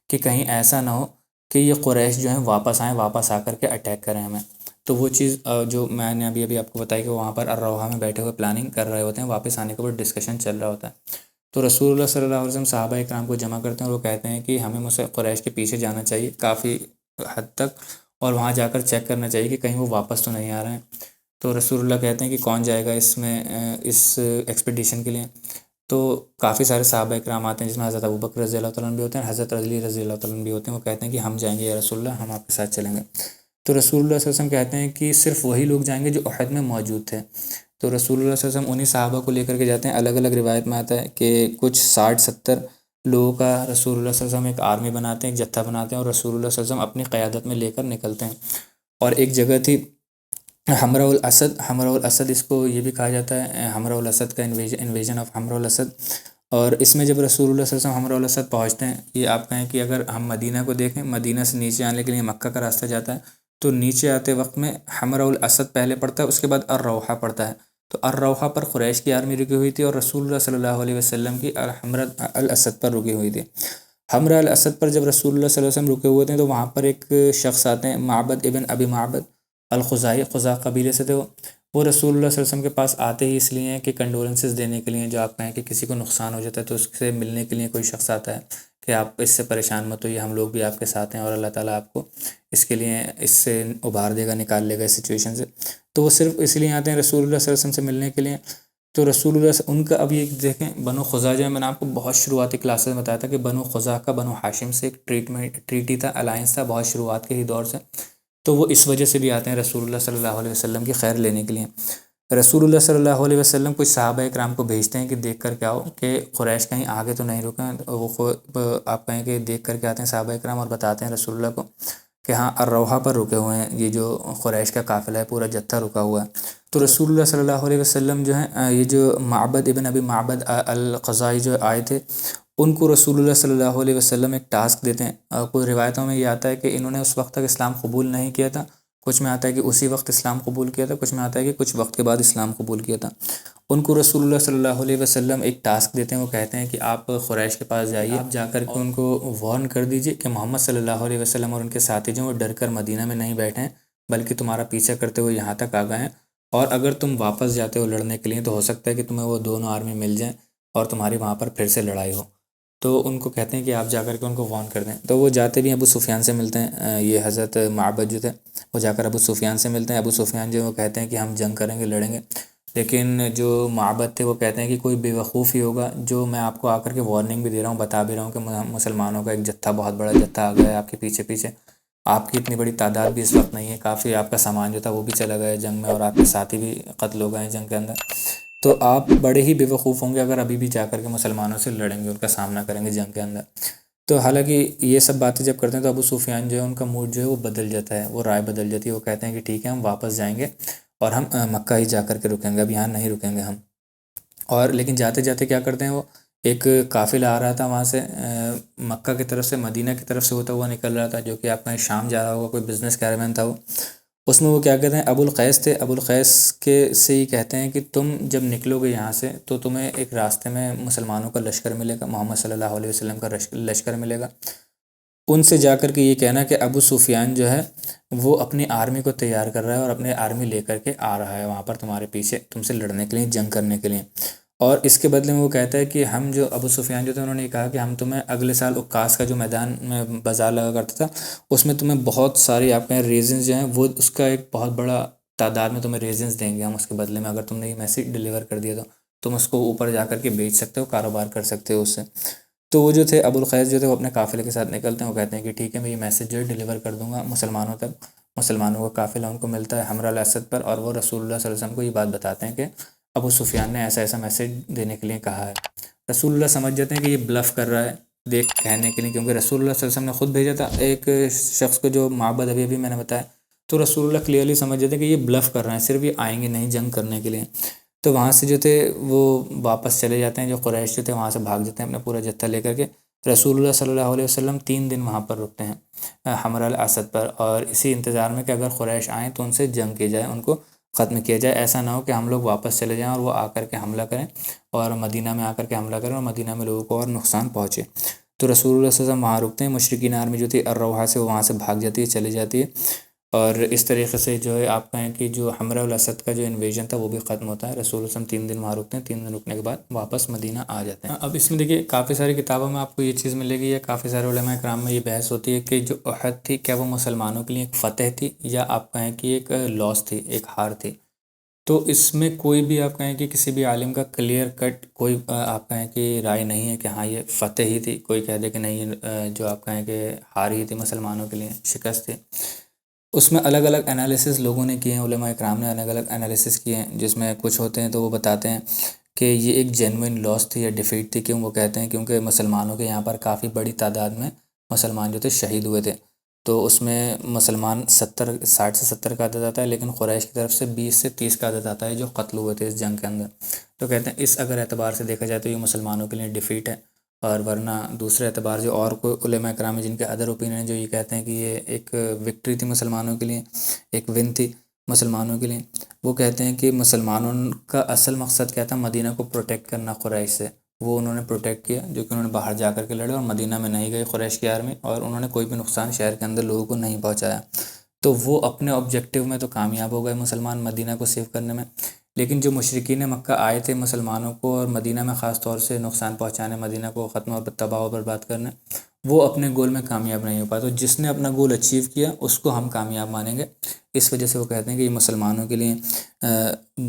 کہ کہیں ایسا نہ ہو کہ یہ قریش جو ہیں واپس آئیں، واپس آ کر کے اٹیک کریں ہمیں. تو وہ چیز جو میں نے ابھی آپ کو بتائی کہ وہاں پر الروحہ میں بیٹھے ہوئے پلاننگ کر رہے ہوتے ہیں، واپس آنے کے بعد ڈسکشن چل رہا ہوتا ہے. تو رسول اللہ صلی اللہ علیہ وسلم صحابہ اکرام کو جمع کرتے ہیں اور وہ کہتے ہیں کہ ہمیں قریش کے پیچھے جانا چاہیے کافی حد تک اور وہاں جا کر چیک کرنا چاہیے کہ کہیں وہ واپس تو نہیں آ رہے ہیں. تو رسول اللہ کہتے ہیں کہ کون جائے گا اس میں اس ایکسپیڈیشن کے لیے. تو کافی سارے صحابہ اکرام آتے ہیں جس میں حضرت ابوبکر رضی اللہ تعالیٰ عنہ بھی ہوتے ہیں، حضرت علی رضی اللہ تعالیٰ عنہ بھی ہوتے ہیں. وہ کہتے ہیں کہ ہم جائیں گے یا رسول اللہ، ہم آپ کے ساتھ چلیں گے. تو رسول اللہ صلی اللہ علیہ وسلم کہتے ہیں کہ صرف وہی لوگ جائیں گے جو احد میں موجود تھے. تو رسول اللہ صلی اللہ علیہ وسلم انہی صحابہ کو لے کر کے جاتے ہیں. الگ الگ روایت میں آتا ہے کہ کچھ 60-70 لوگوں کا رسول اللہ صلی اللہ علیہ وسلم ایک آرمی بناتے ہیں، ایک جتھا بناتے ہیں اور رسول اللہ صلی اللہ علیہ وسلم اپنی قیادت میں لے کر نکلتے ہیں. اور ایک جگہ تھی حمراء الاسد. حمراء الاسد اس کو یہ بھی کہا جاتا ہے حمراء الاسد کا انویژن آف حمراء الاسد. اور اس میں جب رسول اللہ صلی اللہ علیہ وسلم حمراء الاسد پہنچتے ہیں، یہ آپ کہیں کہ اگر ہم مدینہ کو دیکھیں، مدینہ سے نیچے آنے کے لیے مکہ کا راستہ جاتا ہے تو نیچے آتے وقت میں حمراء الاسد پہلے پڑتا ہے، اس کے بعد الروحہ پڑتا ہے. تو الروحہ پر قریش کی آرمی رکی ہوئی تھی اور رسول اللہ صلی اللہ علیہ وسلم کی حمراء الاسد پر رکی ہوئی تھی. حمراء الاسد پر جب رسول اللہ صلی اللہ علیہ وسلم رکے ہوئے تھے تو وہاں پر ایک شخص آتے ہیں، معبد ابن ابی معبد الخزاعی، خزاع قبیلے سے تھے. وہ رسول اللہ صلی اللہ علیہ وسلم کے پاس آتے ہی اس لیے ہیں کہ کنڈولنسز دینے کے لیے. جو آپ کہیں کہ کسی کو نقصان ہو جاتا ہے تو اس سے ملنے کے لیے کوئی شخص آتا ہے کہ آپ اس سے پریشان مت ہوئیے، ہم لوگ بھی آپ کے ساتھ ہیں اور اللہ تعالیٰ آپ کو اس کے لیے اس سے ابھار دے گا، نکال لے گا اس سچویشن سے. تو وہ صرف اس لیے آتے ہیں رسول اللہ صلی اللہ علیہ وسلم سے ملنے کے لیے. تو رسول اللہ ان کا اب یہ دیکھیں بنو خزاع جو ہے، میں نے آپ کو بہت شروعاتی کلاسز میں بتایا تھا کہ بنو خزاع کا بنو ہاشم سے ایک ٹریٹی تھا، الائنس تھا بہت شروعات کے ہی دور سے. تو وہ اس وجہ سے بھی آتے ہیں رسول اللہ صلی اللہ علیہ وسلم کی خیر لینے کے لیے. رسول اللہ صلی اللہ علیہ وسلم کچھ صحابہ اکرام کو بھیجتے ہیں کہ دیکھ کر کے آؤ کہ قریش کہیں آگے تو نہیں رکیں. وہ آپ کہیں کہ دیکھ کر کے آتے ہیں صحابہ اکرام اور بتاتے ہیں رسول اللہ کو کہ ہاں الروحہ پر رکے ہوئے ہیں، یہ جو قریش کا قافلہ ہے پورا جتھا رکا ہوا ہے. تو رسول اللہ صلی اللہ علیہ وسلم جو ہیں یہ جو معبد ابن ابی معبد الخزاعی جو آئے تھے، ان کو رسول اللہ صلی اللہ علیہ وسلم ایک ٹاسک دیتے ہیں. کوئی روایتوں میں یہ آتا ہے کہ انہوں نے اس وقت تک اسلام قبول نہیں کیا تھا، کچھ میں آتا ہے کہ اسی وقت اسلام قبول کیا تھا، کچھ میں آتا ہے کہ کچھ وقت کے بعد اسلام قبول کیا تھا. ان کو رسول اللہ صلی اللہ علیہ وسلم ایک ٹاسک دیتے ہیں. وہ کہتے ہیں کہ آپ قریش کے پاس جائیے، آپ جا کر کے ان کو وارن کر دیجئے کہ محمد صلی اللہ علیہ وسلم اور ان کے ساتھی جو ہیں وہ ڈر کر مدینہ میں نہیں بیٹھیں بلکہ تمہارا پیچھا کرتے ہوئے یہاں تک آ گئے ہیں. اور اگر تم واپس جاتے ہو لڑنے کے لیے تو ہو سکتا ہے کہ تمہیں وہ دونوں آرمی مل جائیں اور تمہاری وہاں پر پھر سے لڑائی ہو. تو ان کو کہتے ہیں کہ آپ جا کر کے ان کو وارن کر دیں. تو وہ جاتے بھی ہیں، ابو سفیان سے ملتے ہیں. یہ حضرت معبد جو تھے وہ جا کر ابو سفیان سے ملتے ہیں. ابو سفیان جو وہ کہتے ہیں کہ ہم جنگ کریں گے، لڑیں گے. لیکن جو معبد تھے وہ کہتے ہیں کہ کوئی بے وقوف ہی ہوگا جو میں آپ کو آ کر کے وارننگ بھی دے رہا ہوں، بتا بھی رہا ہوں کہ مسلمانوں کا ایک جتھا، بہت بڑا جتھا آ گیا ہے آپ کے پیچھے پیچھے. آپ کی اتنی بڑی تعداد بھی اس وقت نہیں ہے، کافی آپ کا سامان جو تھا وہ بھی چلا گیا جنگ میں اور آپ کے ساتھی بھی قتل ہو گئے ہیں جنگ کے اندر. تو آپ بڑے ہی بے وقوف ہوں گے اگر ابھی بھی جا کر کے مسلمانوں سے لڑیں گے، ان کا سامنا کریں گے جنگ کے اندر. تو حالانکہ یہ سب باتیں جب کرتے ہیں تو ابو سفیان جو ہے ان کا موڈ جو ہے وہ بدل جاتا ہے، وہ رائے بدل جاتی ہے. وہ کہتے ہیں کہ ٹھیک ہے ہم واپس جائیں گے اور ہم مکہ ہی جا کر کے رکیں گے، اب یہاں نہیں رکیں گے ہم. اور لیکن جاتے جاتے کیا کرتے ہیں، وہ ایک قافلہ آ رہا تھا وہاں سے مکہ کی طرف سے، مدینہ کی طرف سے ہوتا ہوا نکل رہا تھا، جو کہ آپ کا شام جا رہا ہوگا، کوئی بزنس کیرمین تھا وہ. اس میں وہ کیا کہتے ہیں، ابو القیس تھے. ابو القیس کے سے ہی کہتے ہیں کہ تم جب نکلو گے یہاں سے تو تمہیں ایک راستے میں مسلمانوں کا لشکر ملے گا، محمد صلی اللہ علیہ وسلم کا لشکر ملے گا. ان سے جا کر کے یہ کہنا کہ ابو سفیان جو ہے وہ اپنی آرمی کو تیار کر رہا ہے اور اپنی آرمی لے کر کے آ رہا ہے وہاں پر تمہارے پیچھے، تم سے لڑنے کے لیے، جنگ کرنے کے لیے. اور اس کے بدلے میں وہ کہتا ہے کہ ہم جو ابو سفیان جو تھے انہوں نے کہا کہ ہم تمہیں اگلے سال عکاس کا جو میدان میں بازار لگا کرتا تھا اس میں تمہیں بہت ساری آپ کے ریزنز جو ہیں وہ اس کا ایک بہت بڑا تعداد میں تمہیں ریزنز دیں گے ہم اس کے بدلے میں، اگر تم نے یہ میسیج ڈیلیور کر دیا تو تم اس کو اوپر جا کر کے بیچ سکتے ہو، کاروبار کر سکتے ہو اس سے. تو وہ جو تھے ابو القیس جو تھے وہ اپنے قافلے کے ساتھ نکلتے ہیں. وہ کہتے ہیں کہ ٹھیک ہے میں یہ میسیج جو ہے ڈیلیور کر دوں گا مسلمانوں تک. مسلمانوں کا قافلہ ان کو ملتا ہے حمراء الاسد پر اور وہ رسول اللہ صلی اللہ علیہ وسلم کو یہ بات بتاتے ہیں کہ ابو سفیان نے ایسا ایسا میسیج دینے کے لیے کہا ہے. رسول اللہ سمجھ جاتے ہیں کہ یہ بلف کر رہا ہے، دیکھ کہنے کے لیے، کیونکہ رسول اللہ صلی اللہ علیہ وسلم نے خود بھیجا تھا ایک شخص کو جو معبد ابھی میں نے بتایا، تو رسول اللہ کلیئرلی سمجھ جاتے کہ یہ بلف کر رہے ہیں، صرف یہ آئیں گے نہیں جنگ کرنے کے لیے. تو وہاں سے جو تھے وہ واپس چلے جاتے ہیں، جو قریش جو تھے وہاں سے بھاگ جاتے ہیں اپنا پورا جتھا لے کر کے. رسول اللہ صلی اللہ علیہ وسلم 3 دن وہاں پر رکتے ہیں حمراء الاسد پر، اور اسی انتظار میں کہ اگر قریش آئیں تو ان سے جنگ کی جائے، ان کو ختم کیا جائے. ایسا نہ ہو کہ ہم لوگ واپس چلے جائیں اور وہ آ کر کے حملہ کریں اور مدینہ میں آ کر کے حملہ کریں اور مدینہ میں لوگوں کو اور نقصان پہنچے. تو رسول اللہ صلی اللہ علیہ وسلم وہاں رکتے ہیں. مشرکین آرمی جو تھی الروحہ سے وہ وہاں سے بھاگ جاتی ہے، چلی جاتی ہے، اور اس طریقے سے جو ہے آپ کہیں کہ جو حمراء الاسد کا جو انویژن تھا وہ بھی ختم ہوتا ہے. رسول اللہ صلی اللہ علیہ وسلم 3 دن وہاں رکتے ہیں، 3 دن رکنے کے بعد واپس مدینہ آ جاتے ہیں. اب اس میں دیکھیے کافی ساری کتابوں میں آپ کو یہ چیز ملے گی، یا کافی سارے علماء کرام میں یہ بحث ہوتی ہے کہ جو احد تھی کیا وہ مسلمانوں کے لیے ایک فتح تھی، یا آپ کہیں کہ ایک لاس تھی، ایک ہار تھی. تو اس میں کوئی بھی آپ کہیں کہ کسی بھی عالم کا کلیئر کٹ کوئی آپ کہیں کہ رائے نہیں ہے کہ ہاں یہ فتح ہی تھی. کوئی کہہ دے کہ نہیں یہ جو آپ کہیں کہ ہار ہی تھی، مسلمانوں کے لیے شکست تھی. اس میں الگ الگ انالیسس لوگوں نے کیے ہیں، علماء اکرام نے الگ الگ انالیسس کیے ہیں، جس میں کچھ ہوتے ہیں تو وہ بتاتے ہیں کہ یہ ایک جینوئن لاس تھی یا ڈیفیٹ تھی. کیوں وہ کہتے ہیں؟ کیونکہ مسلمانوں کے یہاں پر کافی بڑی تعداد میں مسلمان جو تھے شہید ہوئے تھے. تو اس میں مسلمان 60 سے 70 کا عدد آتا ہے، لیکن قریش کی طرف سے 20 سے 30 کا عدد آتا ہے جو قتل ہوئے تھے اس جنگ کے اندر. تو کہتے ہیں اس اگر اعتبار سے دیکھا جائے تو یہ مسلمانوں کے لیے ڈیفیٹ ہے. اور ورنہ دوسرے اعتبار جو اور کوئی علماء کرام ہیں جن کے ادر اوپینین ہیں جو یہ کہتے ہیں کہ یہ ایک وکٹری تھی مسلمانوں کے لیے، ایک ون تھی مسلمانوں کے لیے. وہ کہتے ہیں کہ مسلمانوں کا اصل مقصد کیا تھا؟ مدینہ کو پروٹیکٹ کرنا قریش سے. وہ انہوں نے پروٹیکٹ کیا، جو کہ انہوں نے باہر جا کر کے لڑے اور مدینہ میں نہیں گئی قریش کی آرمی، اور انہوں نے کوئی بھی نقصان شہر کے اندر لوگوں کو نہیں پہنچایا. تو وہ اپنے آبجیکٹیو میں تو کامیاب ہو گئے مسلمان مدینہ کو سیو کرنے میں. لیکن جو مشرکین مکہ آئے تھے مسلمانوں کو اور مدینہ میں خاص طور سے نقصان پہنچانے، مدینہ کو ختم اور تباہ و برباد کرنے، وہ اپنے گول میں کامیاب نہیں ہو پائے. تو جس نے اپنا گول اچیو کیا اس کو ہم کامیاب مانیں گے. اس وجہ سے وہ کہتے ہیں کہ یہ مسلمانوں کے لیے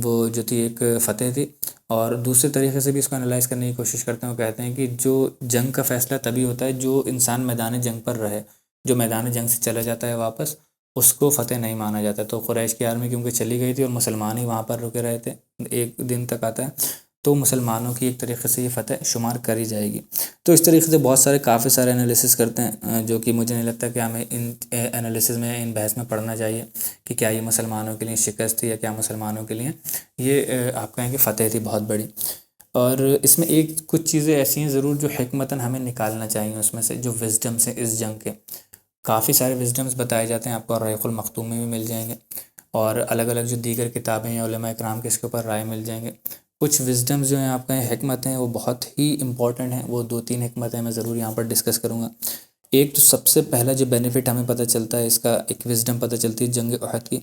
وہ جو تھی ایک فتح تھی. اور دوسرے طریقے سے بھی اس کو انالائز کرنے کی کوشش کرتے ہیں. وہ کہتے ہیں کہ جو جنگ کا فیصلہ تبھی ہوتا ہے جو انسان میدان جنگ پر رہے. جو میدان جنگ سے چلا جاتا ہے واپس، اس کو فتح نہیں مانا جاتا. تو قریش کی آرمی کیونکہ چلی گئی تھی اور مسلمان ہی وہاں پر رکے رہے تھے، ایک دن تک آتا ہے، تو مسلمانوں کی ایک طریقے سے یہ فتح شمار کری جائے گی. تو اس طریقے سے بہت سارے کافی سارے انالیسس کرتے ہیں، جو کہ مجھے نہیں لگتا کہ ہمیں ان انالیسس میں، ان بحث میں پڑھنا چاہیے کہ کیا یہ مسلمانوں کے لیے شکست تھی یا کیا مسلمانوں کے لیے یہ آپ کہیں کہ فتح تھی بہت بڑی. اور اس میں ایک کچھ چیزیں ایسی ہیں ضرور جو حکمتاً ہمیں نکالنا چاہیے اس میں سے، جو وزڈمس ہیں اس جنگ کے. کافی سارے وزڈمس بتائے جاتے ہیں، آپ کو الرحیق المختوم میں بھی مل جائیں گے، اور الگ الگ جو دیگر کتابیں ہیں علماء اکرام کے اس کے اوپر رائے مل جائیں گے. کچھ وزڈمز جو ہیں آپ کہیں حکمت ہیں، وہ بہت ہی امپورٹنٹ ہیں. وہ 2-3 حکمتیں میں ضرور یہاں پر ڈسکس کروں گا. ایک تو سب سے پہلا جو بینیفٹ ہمیں پتہ چلتا ہے اس کا، ایک وزڈم پتہ چلتی ہے جنگ احد کی،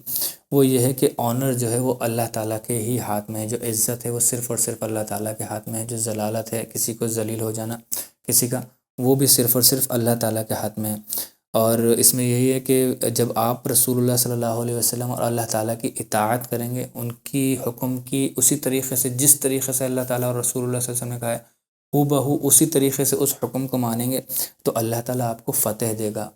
وہ یہ ہے کہ آنر جو ہے وہ اللہ تعالیٰ کے ہی ہاتھ میں ہے. جو عزت ہے وہ صرف اور صرف اللہ تعالیٰ کے ہاتھ میں ہے. جو ذلالت ہے، کسی کو ذلیل ہو جانا کسی کا، وہ بھی صرف اور صرف اللہ تعالیٰ کے ہاتھ میں ہے. اور اس میں یہی ہے کہ جب آپ رسول اللہ صلی اللہ علیہ وسلم اور اللہ تعالیٰ کی اطاعت کریں گے، ان کی حکم کی اسی طریقے سے، جس طریقے سے اللہ تعالیٰ اور رسول اللہ صلی اللہ علیہ وسلم نے کہا ہے، ہو بہو اسی طریقے سے اس حکم کو مانیں گے، تو اللہ تعالیٰ آپ کو فتح دے گا.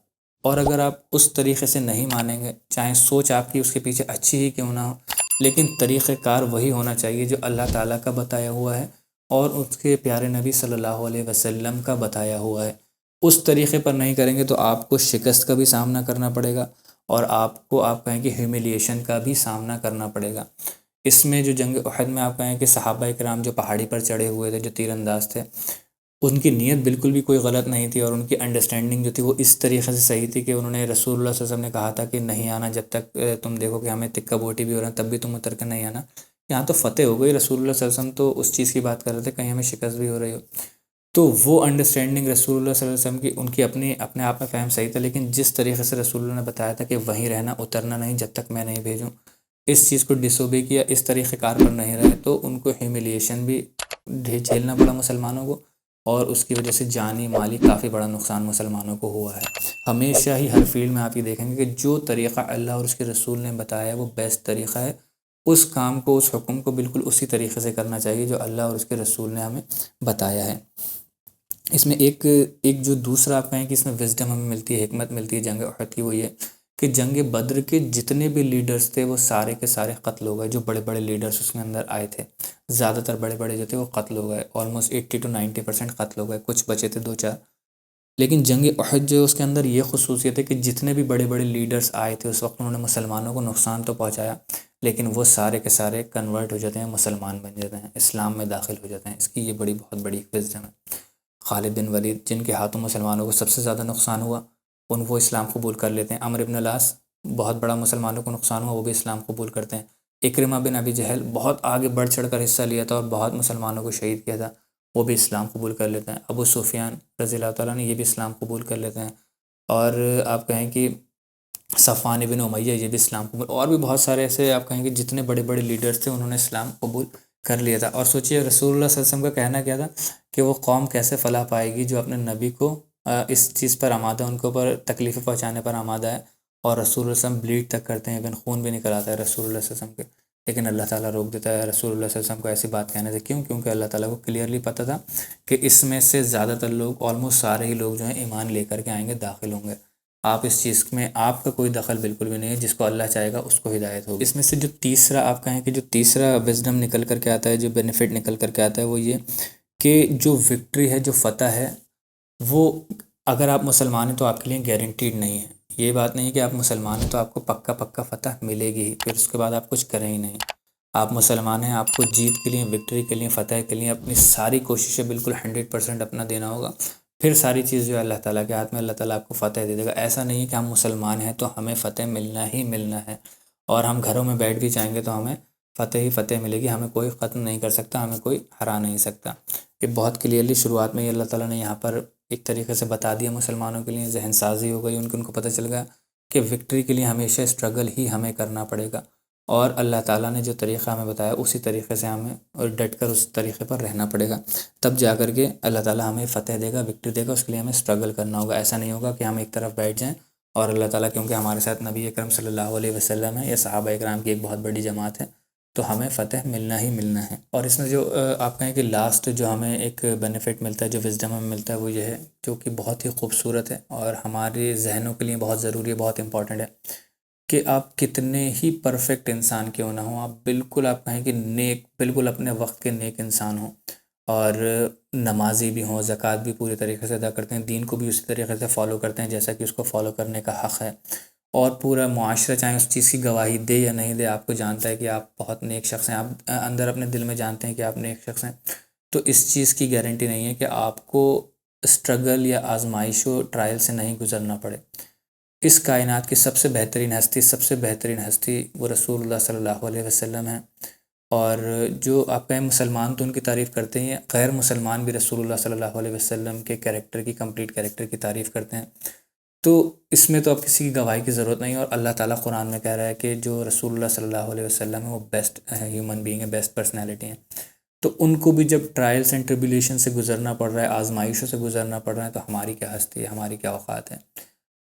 اور اگر آپ اس طریقے سے نہیں مانیں گے، چاہے سوچ آپ کی اس کے پیچھے اچھی ہی کیوں نہ ہو، لیکن طریقہ کار وہی ہونا چاہیے جو اللہ تعالیٰ کا بتایا ہوا ہے اور اس کے پیارے نبی صلی اللہ علیہ وسلم کا بتایا ہوا ہے. اس طریقے پر نہیں کریں گے تو آپ کو شکست کا بھی سامنا کرنا پڑے گا، اور آپ کو آپ کہیں کہ ہیومیلیشن کا بھی سامنا کرنا پڑے گا. اس میں جو جنگ احد میں آپ کہیں کہ صحابہ کرام جو پہاڑی پر چڑھے ہوئے تھے، جو تیر انداز تھے، ان کی نیت بالکل بھی کوئی غلط نہیں تھی، اور ان کی انڈرسٹینڈنگ جو تھی وہ اس طریقے سے صحیح تھی کہ انہوں نے رسول اللہ صلی اللہ علیہ وسلم نے کہا تھا کہ نہیں آنا جب تک تم دیکھو کہ ہمیں تکہ بوٹی بھی ہو رہا ہے، تب بھی تم اتر کے نہیں آنا. یہاں تو فتح ہو گئی، رسول اللہ صلی اللہ علیہ وسلم تو اس چیز کی بات کر رہے تھے کہیں ہمیں شکست بھی ہو رہی ہو. تو وہ انڈرسٹینڈنگ رسول اللہ صلی اللہ علیہ وسلم کی، ان کی اپنے آپ میں فہم صحیح تھا، لیکن جس طریقے سے رسول اللہ نے بتایا تھا کہ وہیں رہنا، اترنا نہیں جب تک میں نہیں بھیجوں، اس چیز کو ڈسوبے کیا، اس طریقے کار پر نہیں رہے، تو ان کو ہیومیلیشن بھی جھیلنا پڑا مسلمانوں کو، اور اس کی وجہ سے جانی مالی کافی بڑا نقصان مسلمانوں کو ہوا ہے. ہمیشہ ہی ہر فیلڈ میں آپ یہ دیکھیں گے کہ جو طریقہ اللہ اور اس کے رسول نے بتایا ہے وہ بیسٹ طریقہ ہے. اس کام کو، اس حکم کو بالکل اسی طریقے سے کرنا چاہیے جو اللہ اور اس کے رسول نے ہمیں بتایا ہے. اس میں ایک جو دوسرا آپ کہیں کہ اس میں وزڈم ہمیں ملتی ہے، حکمت ملتی ہے جنگ احد کی، وہ یہ کہ جنگ بدر کے جتنے بھی لیڈرز تھے وہ سارے کے سارے قتل ہو گئے. جو بڑے بڑے لیڈرز اس کے اندر آئے تھے، زیادہ تر بڑے بڑے جو تھے وہ قتل ہو گئے. آلموسٹ 80 to 90% قتل ہو گئے. کچھ بچے تھے 2-4 لیکن جنگ احد جو ہے اس کے اندر یہ خصوصیت ہے کہ جتنے بھی بڑے بڑے لیڈرز آئے تھے اس وقت، انہوں نے مسلمانوں کو نقصان تو پہنچایا، لیکن وہ سارے کے سارے کنورٹ ہو جاتے ہیں، مسلمان بن جاتے ہیں، اسلام میں داخل ہو جاتے ہیں۔ اس کی یہ بہت بڑی وزڈم ہے۔ خالد بن ولید جن کے ہاتھوں مسلمانوں کو سب سے زیادہ نقصان ہوا، وہ اسلام قبول کر لیتے ہیں۔ عمرو بن العاص بہت بڑا مسلمانوں کو نقصان ہوا، وہ بھی اسلام قبول کرتے ہیں۔ اکرمہ بن ابی جہل بہت آگے بڑھ چڑھ کر حصہ لیا تھا اور بہت مسلمانوں کو شہید کیا تھا، وہ بھی اسلام قبول کر لیتے ہیں۔ ابو سفیان رضی اللہ تعالیٰ نے یہ بھی اسلام قبول کر لیتے ہیں۔ اور آپ کہیں کہ صفوان بن امیہ یہ بھی اسلام قبول، اور بھی بہت سارے ایسے آپ کہیں کہ جتنے بڑے بڑے لیڈرز تھے انہوں نے اسلام قبول کر لیا تھا۔ اور سوچئے رسول اللہ صلی اللہ علیہ وسلم کا کہنا کیا تھا کہ وہ قوم کیسے فلاح پائے گی جو اپنے نبی کو اس چیز پر آمادہ، ان کے اوپر تکلیفیں پہنچانے پر آمادہ ہے، اور رسول اللہ صلی اللہ علیہ وسلم بلیڈ تک کرتے ہیں، خون بھی نکل آتا ہے رسول اللہ صلی اللہ علیہ وسلم کے، لیکن اللہ تعالیٰ روک دیتا ہے رسول اللہ صلی اللہ علیہ وسلم کو ایسی بات کہنے سے۔ کیوں؟ کیونکہ اللہ تعالیٰ کو کلیئرلی پتہ تھا کہ اس میں سے زیادہ تر لوگ، آلموسٹ سارے ہی لوگ جو ہیں ایمان لے کر کے آئیں گے، داخل ہوں گے۔ آپ اس چیز میں آپ کا کوئی دخل بالکل بھی نہیں ہے، جس کو اللہ چاہے گا اس کو ہدایت ہوگی۔ اس میں سے جو تیسرا آپ کہیں کہ جو تیسرا وزڈم نکل کر کے آتا ہے، جو بینیفٹ نکل کر کے آتا ہے، وہ یہ کہ جو وکٹری ہے، جو فتح ہے، وہ اگر آپ مسلمان ہیں تو آپ کے لیے گارنٹیڈ نہیں ہے۔ یہ بات نہیں کہ آپ مسلمان ہیں تو آپ کو پکا فتح ملے گی، پھر اس کے بعد آپ کچھ کریں ہی نہیں۔ آپ مسلمان ہیں، آپ کو جیت کے لیے، وکٹری کے لیے، فتح کے لیے اپنی ساری کوششیں بالکل 100% اپنا دینا ہوگا، پھر ساری چیز جو ہے اللہ تعالیٰ کے ہاتھ میں، اللہ تعالیٰ آپ کو فتح دے دے گا۔ ایسا نہیں ہے کہ ہم مسلمان ہیں تو ہمیں فتح ملنا ہی ملنا ہے، اور ہم گھروں میں بیٹھ بھی جائیں گے تو ہمیں فتح ہی فتح ملے گی، ہمیں کوئی ختم نہیں کر سکتا، ہمیں کوئی ہرا نہیں سکتا۔ یہ بہت کلیئرلی شروعات میں ہی اللہ تعالیٰ نے یہاں پر ایک طریقے سے بتا دیا مسلمانوں کے لیے، ذہن سازی ہو گئی ان کو پتہ چل گیا کہ وکٹری کے لیے ہمیشہ اسٹرگل ہی ہمیں کرنا پڑے گا، اور اللہ تعالیٰ نے جو طریقہ ہمیں بتایا اسی طریقے سے ہمیں اور ڈٹ کر اس طریقے پر رہنا پڑے گا، تب جا کر کے اللہ تعالیٰ ہمیں فتح دے گا، وکٹری دے گا۔ اس کے لیے ہمیں اسٹرگل کرنا ہوگا۔ ایسا نہیں ہوگا کہ ہم ایک طرف بیٹھ جائیں اور اللہ تعالیٰ کیونکہ ہمارے ساتھ نبی اکرم صلی اللہ علیہ وسلم ہے یا صحابہ اکرام کی ایک بہت بڑی جماعت ہے، تو ہمیں فتح ملنا ہی ملنا ہے۔ اور اس میں جو آپ کہیں کہ لاسٹ جو ہمیں ایک بینیفٹ ملتا ہے، جو وزڈم ہمیں ملتا ہے، وہ یہ ہے جو کہ بہت ہی خوبصورت ہے اور ہمارے ذہنوں کے لیے بہت ضروری ہے، بہت امپورٹنٹ ہے، کہ آپ کتنے ہی پرفیکٹ انسان کیوں نہ ہوں، آپ بالکل آپ کہیں کہ نیک، بالکل اپنے وقت کے نیک انسان ہوں، اور نمازی بھی ہوں، زکوٰۃ بھی پوری طریقے سے ادا کرتے ہیں، دین کو بھی اسی طریقے سے فالو کرتے ہیں جیسا کہ اس کو فالو کرنے کا حق ہے، اور پورا معاشرہ چاہے اس چیز کی گواہی دے یا نہیں دے، آپ کو جانتا ہے کہ آپ بہت نیک شخص ہیں، آپ اندر اپنے دل میں جانتے ہیں کہ آپ نیک شخص ہیں، تو اس چیز کی گارنٹی نہیں ہے کہ آپ کو اسٹرگل یا آزمائش و ٹرائل سے نہیں گزرنا پڑے۔ اس کائنات کی سب سے بہترین ہستی، سب سے بہترین ہستی وہ رسول اللہ صلی اللہ علیہ وسلم ہیں، اور جو آپ کہیں مسلمان تو ان کی تعریف کرتے ہیں، غیر مسلمان بھی رسول اللہ صلی اللہ علیہ وسلم کے کریکٹر کی، کمپلیٹ کریکٹر کی تعریف کرتے ہیں۔ تو اس میں تو اب کسی کی گواہی کی ضرورت نہیں ہے، اور اللہ تعالیٰ قرآن میں کہہ رہا ہے کہ جو رسول اللہ صلی اللہ علیہ وسلم ہے وہ بیسٹ ہیومن بینگ ہے، بیسٹ پرسنالٹی ہیں، تو ان کو بھی جب ٹرائلس اینڈ ٹریبولیشن سے گزرنا پڑ رہا ہے، آزمائشوں سے گزرنا پڑ رہا ہے، تو ہماری کیا ہستی ہے، ہماری کیا اوقات ہے۔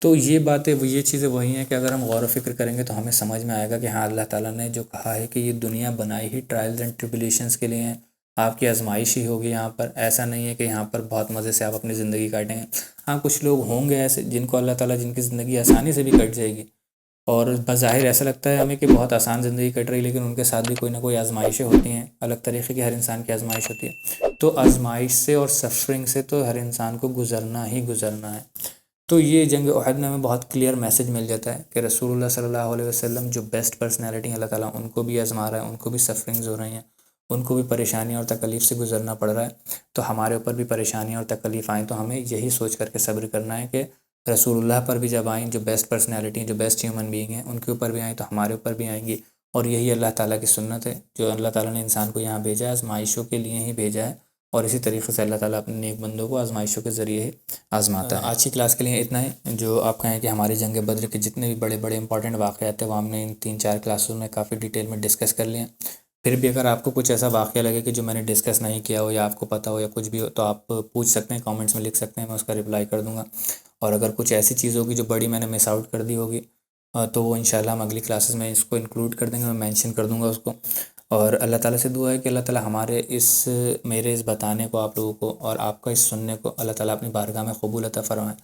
تو یہ باتیں، یہ چیزیں وہی ہیں کہ اگر ہم غور و فکر کریں گے تو ہمیں سمجھ میں آئے گا کہ ہاں، اللہ تعالیٰ نے جو کہا ہے کہ یہ دنیا بنائی ہی ٹرائلز اینڈ ٹریبولیشنس کے لیے ہیں، آپ کی آزمائش ہی ہوگی یہاں پر، ایسا نہیں ہے کہ یہاں پر بہت مزے سے آپ اپنی زندگی کاٹیں گے۔ ہاں، کچھ لوگ ہوں گے ایسے جن کو اللہ تعالیٰ، جن کی زندگی آسانی سے بھی کٹ جائے گی، اور بظاہر ایسا لگتا ہے ہمیں کہ بہت آسان زندگی کٹ رہی، لیکن ان کے ساتھ بھی کوئی نہ کوئی آزمائشیں ہوتی ہیں، الگ طریقے کی ہر انسان کی آزمائش ہوتی ہے۔ تو آزمائش سے اور سفرنگ سے تو ہر انسان کو گزرنا ہی گزرنا ہے۔ تو یہ جنگ احد میں ہمیں بہت کلیئر میسج مل جاتا ہے کہ رسول اللہ صلی اللہ علیہ وسلم جو بیسٹ پرسنالٹی ہیں، اللہ تعالیٰ ان کو بھی آزما رہا ہے، ان کو بھی سفرنگز ہو رہی ہیں، ان کو بھی پریشانیاں اور تکلیف سے گزرنا پڑ رہا ہے، تو ہمارے اوپر بھی پریشانیاں اور تکلیف آئیں تو ہمیں یہی سوچ کر کے صبر کرنا ہے کہ رسول اللہ پر بھی جب آئیں، جو بیسٹ پرسنالٹی ہیں، جو بیسٹ ہیومن بینگ ہیں، ان کے اوپر بھی آئیں تو ہمارے اوپر بھی آئیں گی، اور یہی اللہ تعالیٰ کی سنت ہے، جو اللہ تعالیٰ نے انسان کو یہاں بھیجا ہے، آزمائشوں کے لیے ہی بھیجا ہے، اور اسی طریقے سے اللہ تعالیٰ اپنے نیک بندوں کو آزمائشوں کے ذریعے ہی آزماتا ہے۔ آج کی کلاس کے لیے اتنا ہے، جو آپ کہیں کہ ہماری جنگ بدر کے جتنے بھی بڑے بڑے امپورٹنٹ واقعات تھے وہ ہم نے ان 3-4 کلاسوں میں کافی ڈیٹیل میں ڈسکس کر لیا۔ پھر بھی اگر آپ کو کچھ ایسا واقعہ لگے کہ جو میں نے ڈسکس نہیں کیا ہو، یا آپ کو پتہ ہو، یا کچھ بھی ہو، تو آپ پوچھ سکتے ہیں، کامنٹس میں لکھ سکتے ہیں، میں اس کا رپلائی کر دوں گا۔ اور اگر کچھ ایسی چیز ہوگی جو بڑی میں نے مس آؤٹ کر دی ہوگی، تو وہ انشاءاللہ ہم اگلی کلاسز میں اس کو انکلوڈ کر دیں گے، میں مینشن کر دوں گا اس کو۔ اور اللہ تعالیٰ سے دعا ہے کہ اللہ تعالیٰ ہمارے میرے اس بتانے کو آپ لوگوں کو اور آپ کا اس سننے کو اللہ تعالیٰ اپنی بارگاہ میں قبول عطا فرمائے۔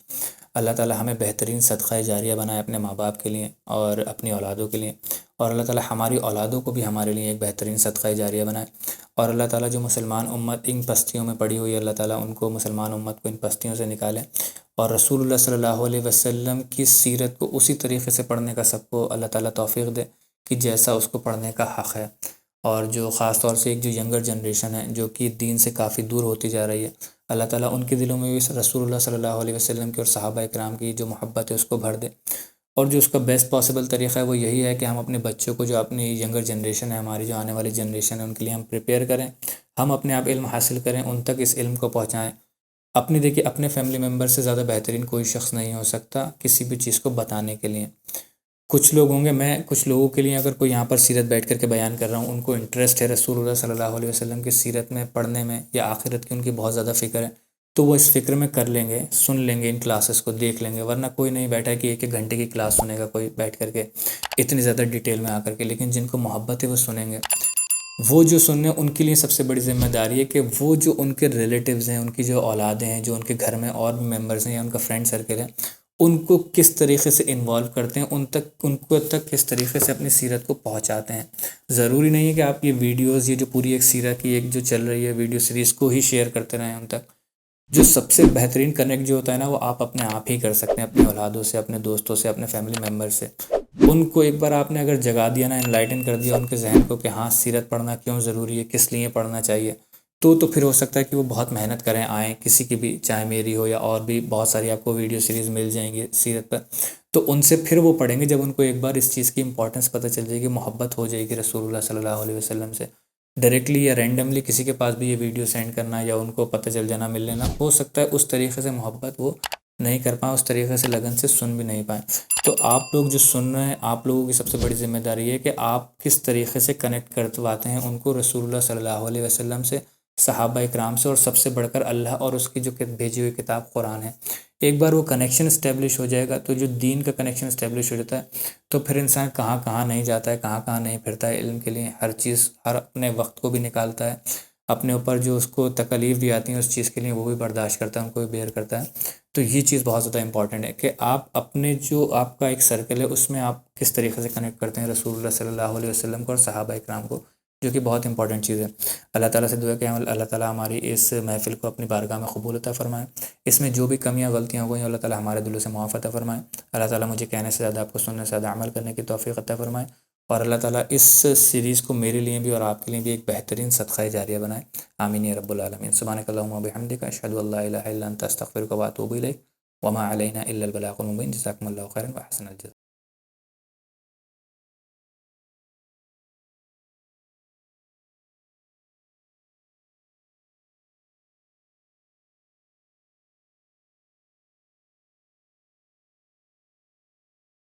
اللہ تعالیٰ ہمیں بہترین صدقہ جاریہ بنائے اپنے ماں باپ کے لیے اور اپنی اولادوں کے لیے، اور اللہ تعالیٰ ہماری اولادوں کو بھی ہمارے لیے ایک بہترین صدقہ جاریہ بنائے، اور اللہ تعالیٰ جو مسلمان امت ان پستیوں میں پڑی ہوئی ہے، اللہ تعالیٰ ان کو، مسلمان امت کو ان پستیوں سے نکالے، اور رسول اللہ صلی اللہ علیہ وسلم کی سیرت کو اسی طریقے سے پڑھنے کا سب کو اللہ تعالیٰ توفیق دے کہ جیسا اس کو پڑھنے کا حق ہے۔ اور جو خاص طور سے ایک جو ینگر جنریشن ہے جو کہ دین سے کافی دور ہوتی جا رہی ہے، اللہ تعالیٰ ان کے دلوں میں بھی رسول اللہ صلی اللہ علیہ وسلم کی اور صحابہ اکرام کی جو محبت ہے اس کو بھر دے۔ اور جو اس کا بیسٹ پاسبل طریقہ ہے وہ یہی ہے کہ ہم اپنے بچوں کو، جو اپنی ینگر جنریشن ہے، ہماری جو آنے والی جنریشن ہے، ان کے لیے ہم پریپیئر کریں، ہم اپنے آپ علم حاصل کریں، ان تک اس علم کو پہنچائیں۔ دیکھیے اپنے فیملی ممبر سے زیادہ بہترین کوئی شخص نہیں ہو سکتا کسی بھی چیز کو بتانے کے لیے۔ کچھ لوگ ہوں گے، میں کچھ لوگوں کے لیے اگر کوئی یہاں پر سیرت بیٹھ کر کے بیان کر رہا ہوں، ان کو انٹرسٹ ہے رسول اللہ صلی اللہ علیہ وسلم کی سیرت میں پڑھنے میں، یا آخرت کی ان کی بہت زیادہ فکر ہے، تو وہ اس فکر میں کر لیں گے، سن لیں گے، ان کلاسز کو دیکھ لیں گے۔ ورنہ کوئی نہیں بیٹھا کہ ایک ایک گھنٹے کی کلاس سنے گا کوئی بیٹھ کر کے اتنی زیادہ ڈیٹیل میں آ کر کے، لیکن جن کو محبت ہے وہ سنیں گے۔ وہ جو سننے ان کے لیے سب سے بڑی ذمہ داری ہے کہ وہ جو ان کے ریلیٹیوز ہیں، ان کی جو اولادیں ہیں، جو ان کے گھر میں اور بھی ممبرز ہیں یا ان کا فرینڈ سرکل ہے، ان کو کس طریقے سے انوالو کرتے ہیں، ان کو تک کس طریقے سے اپنی سیرت کو پہنچاتے ہیں۔ ضروری نہیں ہے کہ آپ یہ ویڈیوز، یہ جو پوری ایک سیرت کی ایک جو چل رہی ہے ویڈیو سیریز کو ہی شیئر کرتے رہیں ان تک۔ جو سب سے بہترین کنیکٹ جو ہوتا ہے نا، وہ آپ اپنے آپ ہی کر سکتے ہیں، اپنے اولادوں سے، اپنے دوستوں سے، اپنے فیملی ممبر سے۔ ان کو ایک بار آپ نے اگر جگا دیا نا، انلائٹن کر دیا ان کے ذہن کو کہ ہاں سیرت پڑھنا کیوں ضروری ہے، کس لیے پڑھنا چاہیے، تو پھر ہو سکتا ہے کہ وہ بہت محنت کریں، آئیں کسی کی بھی، چاہے میری ہو یا اور بھی بہت ساری آپ کو ویڈیو سیریز مل جائیں گی سیرت پر، تو ان سے پھر وہ پڑھیں گے جب ان کو ایک بار اس چیز کی امپورٹنس پتہ چل جائے گی، محبت ہو جائے گی رسول اللہ صلی اللہ علیہ وسلم سے۔ ڈائریکٹلی یا رینڈملی کسی کے پاس بھی یہ ویڈیو سینڈ کرنا یا ان کو پتہ چل جانا، مل لینا، ہو سکتا ہے اس طریقے سے محبت وہ نہیں کر پائیں، اس طریقے سے لگن سے سن بھی نہیں پائیں۔ تو آپ لوگ جو سن رہے ہیں، آپ لوگوں کی سب سے بڑی ذمہ داری ہے کہ آپ کس طریقے سے کنیکٹ کرواتے ہیں ان کو رسول اللہ صلی اللہ علیہ وسلم سے، صحابہ اکرام سے، اور سب سے بڑھ کر اللہ اور اس کی جو بھیجی ہوئی کتاب قرآن ہے۔ ایک بار وہ کنیکشن اسٹیبلش ہو جائے گا، تو جو دین کا کنیکشن اسٹیبلش ہو جاتا ہے، تو پھر انسان کہاں کہاں نہیں جاتا ہے، کہاں کہاں نہیں پھرتا ہے علم کے لیے۔ ہر چیز، ہر اپنے وقت کو بھی نکالتا ہے، اپنے اوپر جو اس کو تکالیف بھی آتی ہیں اس چیز کے لیے وہ بھی برداشت کرتا ہے، ان کو بھی بیئر کرتا ہے۔ تو یہ چیز بہت زیادہ امپورٹنٹ ہے کہ آپ اپنے جو آپ کا ایک سرکل ہے اس میں آپ کس طریقے سے کنیکٹ کرتے ہیں رسول اللہ صلی اللہ علیہ وسلم کو اور صحابہ اکرام کو، جو کہ بہت امپورٹنٹ چیز ہے۔ اللہ تعالیٰ سے دعا کہ اللہ تعالیٰ ہماری اس محفل کو اپنی بارگاہ میں قبول عطا فرمائے۔ اس میں جو بھی کمیاں غلطیاں ہو گئی ہیں اللہ تعالیٰ ہمارے دلوں سے معاف عطا فرمائے۔ اللہ تعالیٰ مجھے کہنے سے زیادہ، آپ کو سننے سے زیادہ عمل کرنے کی توفیق عطا فرمائے، اور اللہ تعالیٰ اس سیریز کو میرے لیے بھی اور آپ کے لیے بھی ایک بہترین صدقہ جاریہ بنائے۔ آمین یا رب العالمین۔ سبحانک اللہم و بحمدک، اشہد ان لا الہ الا انت، استغفرک و اتوب الیک، وما علینا الا البلاغ المبین۔ جزاکم اللہ خیرا و احسن الجزاء۔